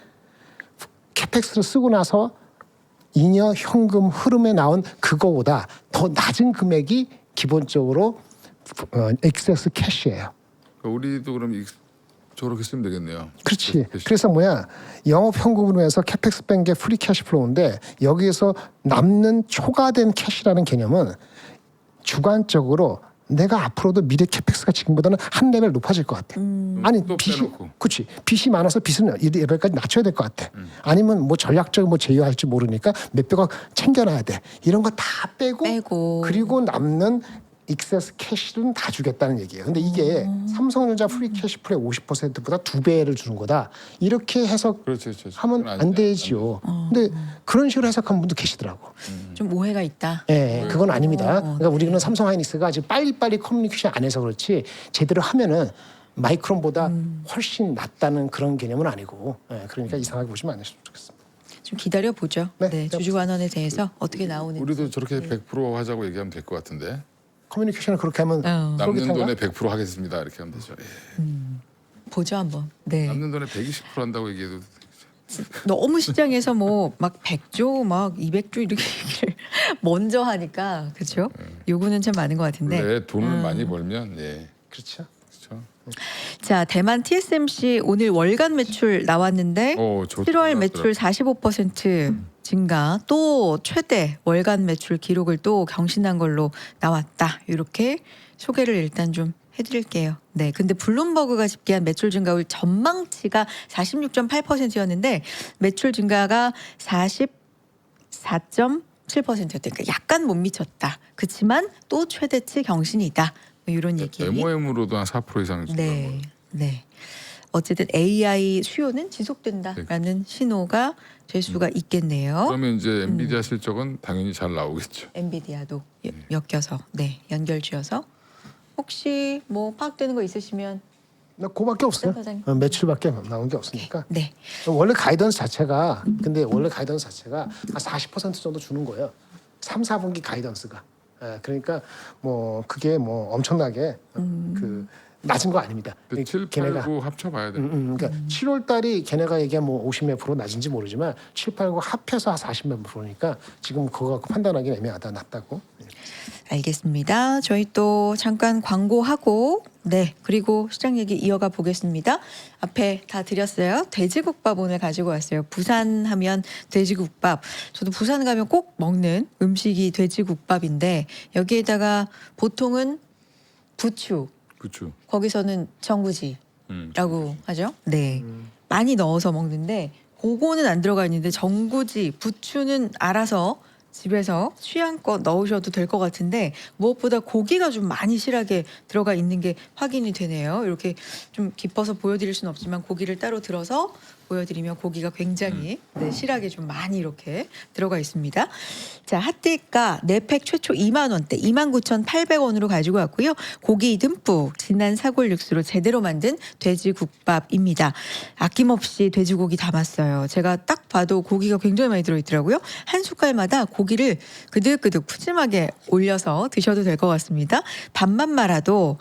캐펙스를 쓰고 나서 잉여 현금 흐름에 나온 그거보다 더 낮은 금액이 기본적으로 액세스 캐시예요. 그러니까 우리도 그럼 저렇게 쓰면 되겠네요. 그렇지. 캐시. 그래서 영업 현금으로 해서 캐펙스 뺀 게 프리 캐시플로우인데 여기에서 남는 초과된 캐시라는 개념은 주관적으로 내가 앞으로도 미래 캐펙스가 지금보다는 한 레벨 높아질 것 같아. 아니 또 빚이 빼놓고. 그렇지. 빚이 많아서 빚은 이 레벨까지 낮춰야 될 것 같아. 아니면 전략적으로 제휴할지 모르니까 몇백억 챙겨놔야 돼. 이런 거 다 빼고 그리고 남는 익세스 캐시는 다 주겠다는 얘기예요. 근데 이게 삼성전자 프리 캐시플로의 50%보다 2배를 주는 거다. 이렇게 해석 그렇죠. 하면 안 되지요. 근데 그런 식으로 해석한 분도 계시더라고. 좀 오해가 있다. 예, 그건 아닙니다. 그러니까 네. 우리는 삼성 하이닉스가 아직 빨리빨리 커뮤니케이션 안 해서 그렇지 제대로 하면은 마이크론보다 훨씬 낫다는 그런 개념은 아니고 그러니까 이상하게 보시면 안 하셨으면 좋겠습니다. 좀 기다려 보죠. 네. 네, 주주 환원에 대해서 어떻게 나오는지. 우리도 저렇게 100% 하자고 얘기하면 될 것 같은데. 커뮤니케이션을 그렇게 하면 남는 솔깃한가? 돈의 100% 하겠습니다. 이렇게 하면 되죠. 예. 보죠 한번. 네. 남는 돈의 120% 한다고 얘기해도 너무 시장에서 막 100조 막 200조 이렇게 얘기를 먼저 하니까 그렇죠? 요구는 참 많은 것 같은데. 원래 돈을 많이 벌면 그렇죠. 그렇죠. 자, 대만 TSMC 오늘 월간 매출 나왔는데 7월 매출 45% 증가, 또 최대 월간 매출 기록을 또 경신한 걸로 나왔다. 이렇게 소개를 일단 좀 해드릴게요. 네, 근데 블룸버그가 집계한 매출 증가율 전망치가 46.8%였는데 매출 증가가 44.7%였으니까 약간 못 미쳤다. 그렇지만 또 최대치 경신이다. 뭐 이런 얘기. MOM으로도 한 4% 이상 네, 네. 어쨌든 AI 수요는 지속된다라는 신호가 될 수가 있겠네요. 그러면 이제 엔비디아 실적은 당연히 잘 나오겠죠. 엔비디아도 엮여서 연결지어서 혹시 파악되는 거 있으시면 그거밖에 없어요. 사장님. 매출밖에 나온 게 없으니까. 네. 원래 가이던스 자체가 한 40% 정도 주는 거예요. 3, 4분기 가이던스가. 그러니까 그게 엄청나게 그 낮은 거 아닙니다. 7, 8, 9 합쳐봐야 돼. 그러니까 7월 달이 걔네가 얘기한 50몇 프로 낮은지 모르지만 7, 8, 9 합해서 40몇 프로니까 지금 그거 갖고 판단하기 애매하다. 낮다고. 알겠습니다. 저희 또 잠깐 광고하고 그리고 시장 얘기 이어가 보겠습니다. 앞에 다 드렸어요. 돼지국밥 오늘 가지고 왔어요. 부산 하면 돼지국밥. 저도 부산 가면 꼭 먹는 음식이 돼지국밥인데 여기에다가 보통은 부추, 그렇죠. 거기서는 정구지라고 하죠. 네, 많이 넣어서 먹는데 그거는 안 들어가 있는데 정구지, 부추는 알아서 집에서 취향껏 넣으셔도 될 것 같은데 무엇보다 고기가 좀 많이 실하게 들어가 있는 게 확인이 되네요. 이렇게 좀 깊어서 보여드릴 수는 없지만 고기를 따로 들어서 보여드리면 고기가 굉장히 네, 실하게 좀 많이 이렇게 들어가 있습니다. 자, 핫딜가 4팩 최초 2만 원대 29,800원으로 가지고 왔고요. 고기 듬뿍 진한 사골 육수로 제대로 만든 돼지국밥입니다. 아낌없이 돼지고기 담았어요. 제가 딱 봐도 고기가 굉장히 많이 들어있더라고요. 한 숟갈마다 고기를 그득그득 푸짐하게 올려서 드셔도 될 것 같습니다. 밥만 말아도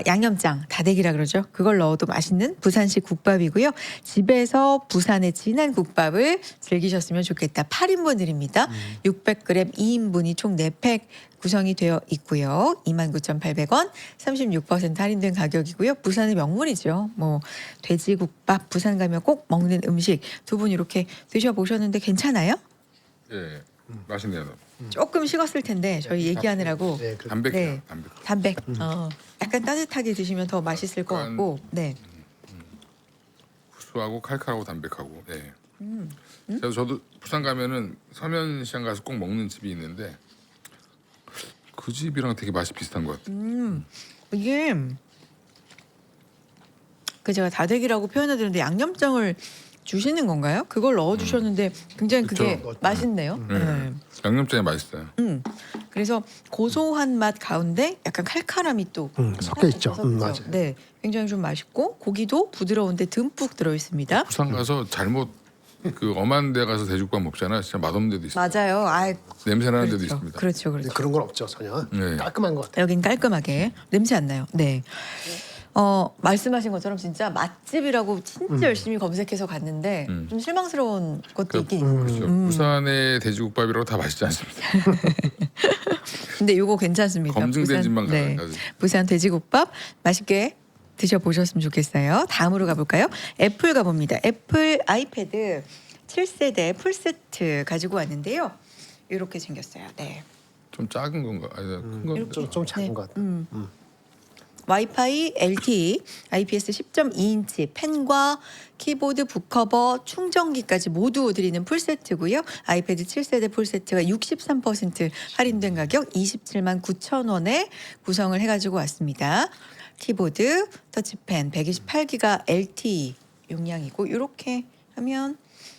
양념장, 다대기라 그러죠. 그걸 넣어도 맛있는 부산식 국밥이고요. 집에서 부산의 진한 국밥을 즐기셨으면 좋겠다. 8인분 드립니다. 600g 2인분이 총 4팩 구성이 되어 있고요. 29,800원, 36% 할인된 가격이고요. 부산의 명물이죠. 뭐 돼지국밥 부산 가면 꼭 먹는 음식 두 분 이렇게 드셔보셨는데 괜찮아요? 예, 맛있네요. 조금 식었을 텐데 저희 얘기하느라고 네, 그렇 담백해요. 네. 담백. 담백. 약간 따뜻하게 드시면 더 맛있을 것 약간 같고. 네. 구수하고 칼칼하고 담백하고. 예. 그래서 저도 부산 가면은 서면시장 가서 꼭 먹는 집이 있는데 그 집이랑 되게 맛이 비슷한 것 같아요. 이게 그 제가 다대기라고 표현해드렸는데 양념장을 주시는 건가요? 그걸 넣어주셨는데 굉장히 그게 그쵸. 맛있네요. 네. 네. 양념장이 맛있어요. 그래서 고소한 맛 가운데 약간 칼칼함이 또 섞여 있죠. 섞여서 맞아요. 네, 굉장히 좀 맛있고 고기도 부드러운데 듬뿍 들어 있습니다. 부산 가서 잘못 그 엄한 데 가서 돼지국밥 먹잖아요. 진짜 맛없는 데도 있어요. 맞아요. 아, 냄새 나는 데도 그렇죠. 있습니다. 그렇죠, 그렇죠. 그런 건 없죠 전혀. 네. 깔끔한 것 같아요. 여긴 깔끔하게 냄새 안 나요. 네. 말씀하신 것처럼 진짜 맛집이라고 진짜 열심히 검색해서 갔는데 좀 실망스러운 것도 있긴 있어요. 그렇죠. 부산의 돼지국밥이라고 다 맛있지 않습니다. 근데 요거 괜찮습니다. 검증된 집만 네. 가요. 부산 돼지국밥 맛있게 드셔보셨으면 좋겠어요. 다음으로 가볼까요? 애플 가봅니다. 애플 아이패드 7세대 풀세트 가지고 왔는데요. 이렇게 생겼어요. 네. 좀 작은 건가? 아니, 큰 건. 이렇게. 좀 작은 네. 것 같아요. 와이파이 LTE, IPS 10.2인치 펜과 키보드, 북커버, 충전기까지 모두 드리는 풀세트고요. 아이패드 7세대 풀세트가 63% 할인된 가격 27만 9천 원에 구성을 해가지고 왔습니다. 키보드, 터치펜 128기가 LTE 용량이고 이렇게 하면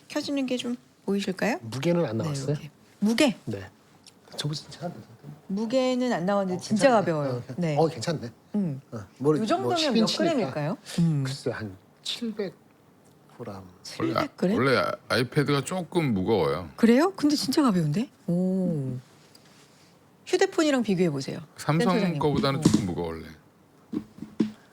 켜지는 게 좀 보이실까요? 무게는 안 나왔어요. 이렇게. 무게, 네. 저거 진짜 무게는 안 나왔는데 진짜 가벼워요. 네. 괜찮네. 이 정도면 몇 그램일까요? 글쎄 한 700g. 원래, 700g? 원래 아이패드가 조금 무거워요. 그래요? 근데 진짜 가벼운데? 오. 휴대폰이랑 비교해 보세요. 삼성 센터장님. 거보다는 조금 무거워 원래.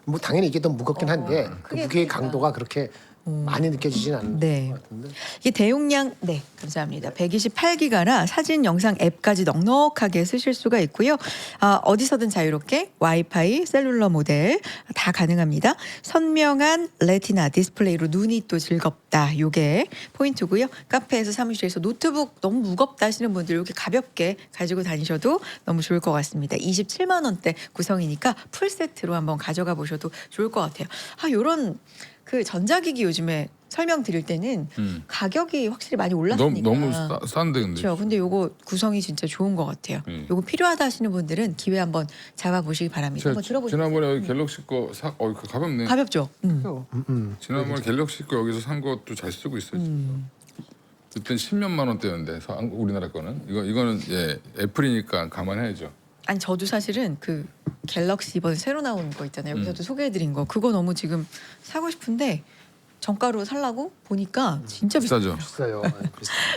뭐 당연히 이게 더 무겁긴 한데 그 크게 무게의 크니까. 강도가 그렇게 많이 느껴지진 않는 네. 것 같은데. 이게 대용량 네 감사합니다. 128기가라 사진, 영상, 앱까지 넉넉하게 쓰실 수가 있고요. 어디서든 자유롭게 와이파이, 셀룰러 모델 다 가능합니다. 선명한 레티나 디스플레이로 눈이 또 즐겁다. 요게 포인트고요. 카페에서 사무실에서 노트북 너무 무겁다 하시는 분들 이렇게 가볍게 가지고 다니셔도 너무 좋을 것 같습니다. 27만 원대 구성이니까 풀 세트로 한번 가져가 보셔도 좋을 것 같아요. 요런 그 전자기기 요즘에 설명드릴 때는 가격이 확실히 많이 올랐으니까 너무 싼데 근데. 그렇죠. 근데 요거 구성이 진짜 좋은 것 같아요. 요거 필요하다 하시는 분들은 기회 한번 잡아보시기 바랍니다. 제가 한번 들어보세요. 지난번에 여기 갤럭시 거 그거 가볍네. 가볍죠? 지난번에 갤럭시 거 여기서 산 것도 잘 쓰고 있어요. 그때 10몇만 원대였는데 우리나라 거는 이거는 예 애플이니까 감안해야죠. 아니 저도 사실은 그 갤럭시 이번에 새로 나온 거 있잖아요. 여기서도 소개해드린 거 그거 너무 지금 사고 싶은데 정가로 살라고 보니까 진짜 비싸죠. 비싸요.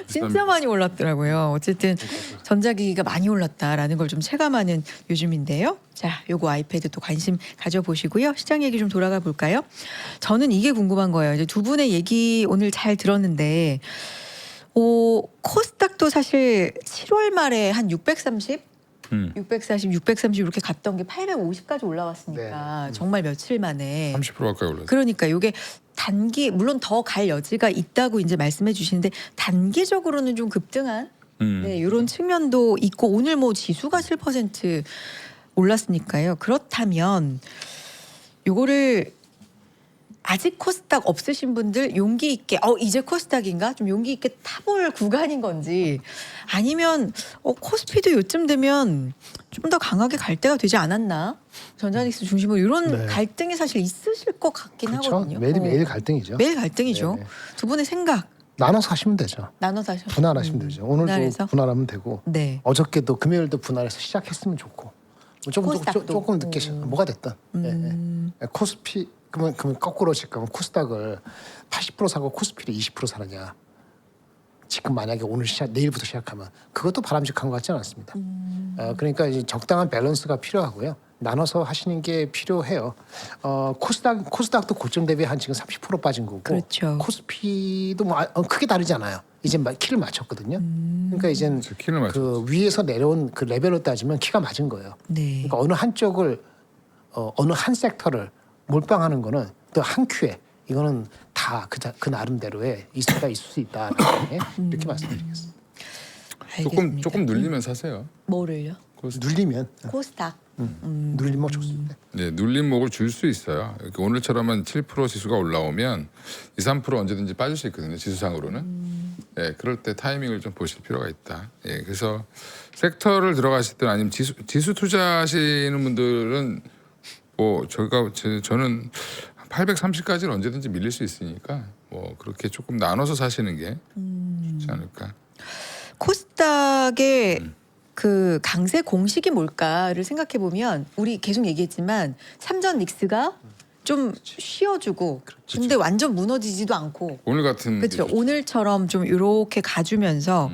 진짜 많이 올랐더라고요. 어쨌든 전자기기가 많이 올랐다라는 걸 좀 체감하는 요즘인데요. 자, 요거 아이패드도 관심 가져보시고요. 시장 얘기 좀 돌아가 볼까요? 저는 이게 궁금한 거예요. 이제 두 분의 얘기 오늘 잘 들었는데, 코스닥도 사실 7월 말에 한 630, 640, 630 이렇게 갔던 게 850까지 올라왔으니까 정말 며칠 만에 30% 가까이 올랐어요. 그러니까 이게 단기 물론 더 갈 여지가 있다고 이제 말씀해 주시는데 단기적으로는 좀 급등한 네, 이런 측면도 있고 오늘 뭐 지수가 7% 올랐으니까요. 그렇다면 요거를 아직 코스닥 없으신 분들 용기 있게 이제 코스닥인가 좀 용기 있게 타볼 구간인 건지 아니면 코스피도 요쯤 되면 좀 더 강하게 갈 때가 되지 않았나 전자닉스 중심으로 이런 네. 갈등이 사실 있으실 것 같긴 그렇죠. 하거든요. 매일 갈등이죠. 매일 갈등이죠. 네. 두 분의 생각 나눠서 하시면 되죠. 나눠서 하셔. 분할하시면 되죠. 오늘도 분할해서? 분할하면 되고 네. 어저께도 금요일도 분할해서 시작했으면 좋고 코스닥도. 조금 늦게 시작 뭐가 됐든 코스피 그러면 거꾸로 지금 코스닥을 80% 사고 코스피를 20% 사느냐 지금 만약에 오늘 내일부터 시작하면 그것도 바람직한 것 같지는 않습니다. 그러니까 이제 적당한 밸런스가 필요하고요. 나눠서 하시는 게 필요해요. 코스닥도 고점 대비 한 지금 30% 빠진 거고 그렇죠. 코스피도 뭐 크게 다르지 않아요. 이제 키를 맞췄거든요. 그러니까 이젠 키를 맞췄죠. 그 위에서 내려온 그 레벨로 따지면 키가 맞은 거예요. 네. 그러니까 어느 한쪽을 어느 한 섹터를 몰빵하는 거는 또 한 큐에 이거는 다 그 나름대로의 이슈가 있을 수 있다. 이렇게 말씀드리겠습니다. 알겠습니다. 조금 눌리면 사세요. 뭐를요? 눌리면 코스닥. 눌리면 좋습니다. 네, 눌림목을 줄 수 있어요. 이렇게 오늘처럼은 7% 지수가 올라오면 2, 3% 언제든지 빠질 수 있거든요. 지수상으로는. 예, 그럴 때 타이밍을 좀 보실 필요가 있다. 예, 그래서 섹터를 들어가실 때는 아니면 지수 투자하시는 분들은 뭐 저는 830까지는 언제든지 밀릴 수 있으니까 뭐 그렇게 조금 나눠서 사시는 게 좋지 않을까. 코스닥의 그 강세 공식이 뭘까를 생각해 보면 우리 계속 얘기했지만 삼전 닉스가 좀 쉬어주고 근데 완전 무너지지도 않고 오늘 같은 그렇죠. 게 좋죠. 오늘처럼 좀 이렇게 가주면서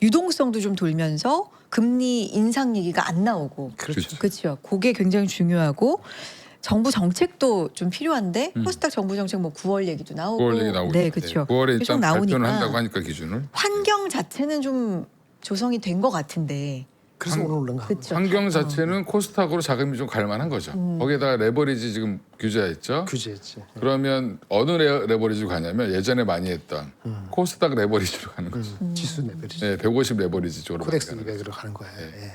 유동성도 좀 돌면서 금리 인상 얘기가 안 나오고 그렇죠. 그렇죠. 그게 굉장히 중요하고 정부 정책도 좀 필요한데 코스닥 정부 정책 뭐 9월 얘기도 나오고 9월 얘기 나오고 네, 그렇죠. 9월에 계속 일단 발표는 나오니까 한다고 하니까 기준을 환경 자체는 좀 조성이 된 것 같은데 그래서 오늘 올른가. 그렇죠. 환경 자체는 코스닥으로 자금이 좀 갈 만한 거죠. 거기에다가 레버리지 지금 규제했죠. 규제했지. 그러면 어느 레버리지로 가냐면 예전에 많이 했던 코스닥 레버리지로 가는 거죠. 지수 레벨이지. 네, 150 레버리지 쪽으로 코덱스 가는 거죠. 200으로 가는 거예요. 예.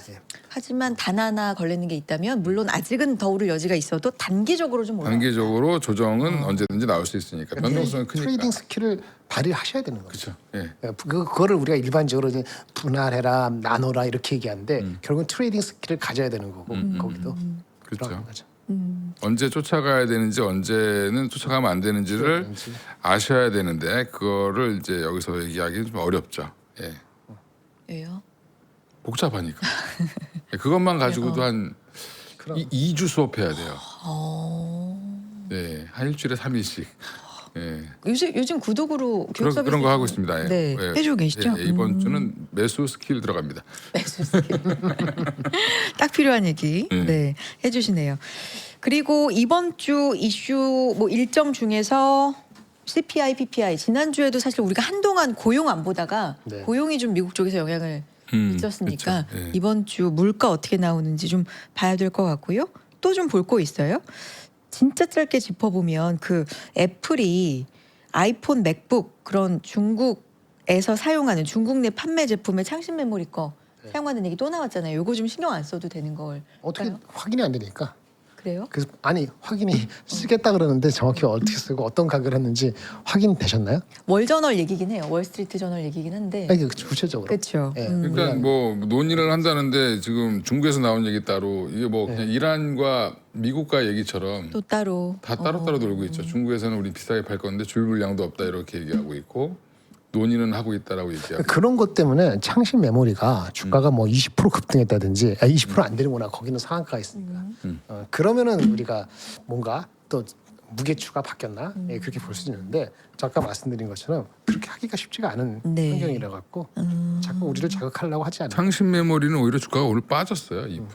하지만 단 하나 걸리는 게 있다면 물론 아직은 더 오를 여지가 있어도 단기적으로 좀 올라. 단기적으로 조정은 언제든지 나올 수 있으니까 변동성이 크니까. 트레이딩 스킬을 발휘하셔야 되는 거죠. 그렇죠. 예. 그거를 우리가 일반적으로 이제 분할해라, 나눠라 이렇게 얘기하는데 결국은 트레이딩 스킬을 가져야 되는 거고 거기도 그렇죠. 들어가는 거죠. 언제 쫓아가야 되는지 언제는 쫓아가면 안 되는지를 아셔야 되는데 그거를 이제 여기서 얘기하기는 좀 어렵죠. 예. 왜요? 복잡하니까. 그것만 가지고도 한 그럼. 2주 수업해야 돼요. 어... 네, 한 일주일에 3일씩. 예. 요즘 구독으로 교육 서비스 그런 거 하고 있습니다. 예. 네, 예. 해주고 계시죠? 예, 이번 주는 매수 스킬 들어갑니다. 매수 스킬. 딱 필요한 얘기 네 해주시네요. 그리고 이번 주 이슈 뭐 일정 중에서 CPI, PPI 지난 주에도 사실 우리가 한동안 고용 안 보다가 네. 고용이 좀 미국 쪽에서 영향을 미쳤으니까 그렇죠. 예. 이번 주 물가 어떻게 나오는지 좀 봐야 될 것 같고요. 또 좀 볼 거 있어요. 진짜 짧게 짚어보면 그 애플이 아이폰, 맥북 그런 중국에서 사용하는 중국 내 판매 제품의 창신 메모리 거 사용하는 얘기 또 나왔잖아요. 요거 좀 신경 안 써도 되는 걸. 어떻게 확인이 안 되니까. 그래요? 그래서 아니 확인이 쓰겠다 그러는데 정확히 어떻게 쓰고 어떤 가격을 했는지 확인되셨나요? 월저널 얘기긴 해요. 월스트리트 저널 얘기긴 한데. 아니 구체적으로. 그렇죠. 예. 그러니까 뭐 논의를 한다는데 지금 중국에서 나온 얘기 따로 이게 뭐 그냥 이란과 미국과 얘기처럼 또 따로. 다 따로따로 돌고 있죠. 중국에서는 우리 비싸게 팔 건데 줄 분량도 없다 이렇게 얘기하고 있고 논의는 하고 있다라고 얘기하고. 그런 것 때문에 창신 메모리가 주가가 뭐 20% 급등했다든지 20%안 되는구나 거기는 상한가가 있으니까 그러면은 우리가 뭔가 또 무게추가 바뀌었나 예, 그렇게 볼 수 있는데 아까 말씀드린 것처럼 그렇게 하기가 쉽지가 않은 네. 환경이라 갖고 자꾸 우리를 자극하려고 하지 않아요. 창신 메모리는 오히려 주가가 오늘 빠졌어요. 2%.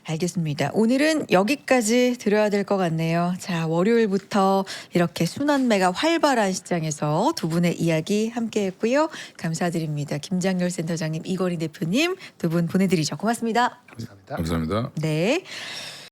알겠습니다. 오늘은 여기까지 들어야 될 것 같네요. 자, 월요일부터 이렇게 순환매가 활발한 시장에서 두 분의 이야기 함께했고요. 감사드립니다. 김장렬 센터장님, 이건희 대표님 두 분 보내드리죠. 고맙습니다. 감사합니다. 감사합니다. 네.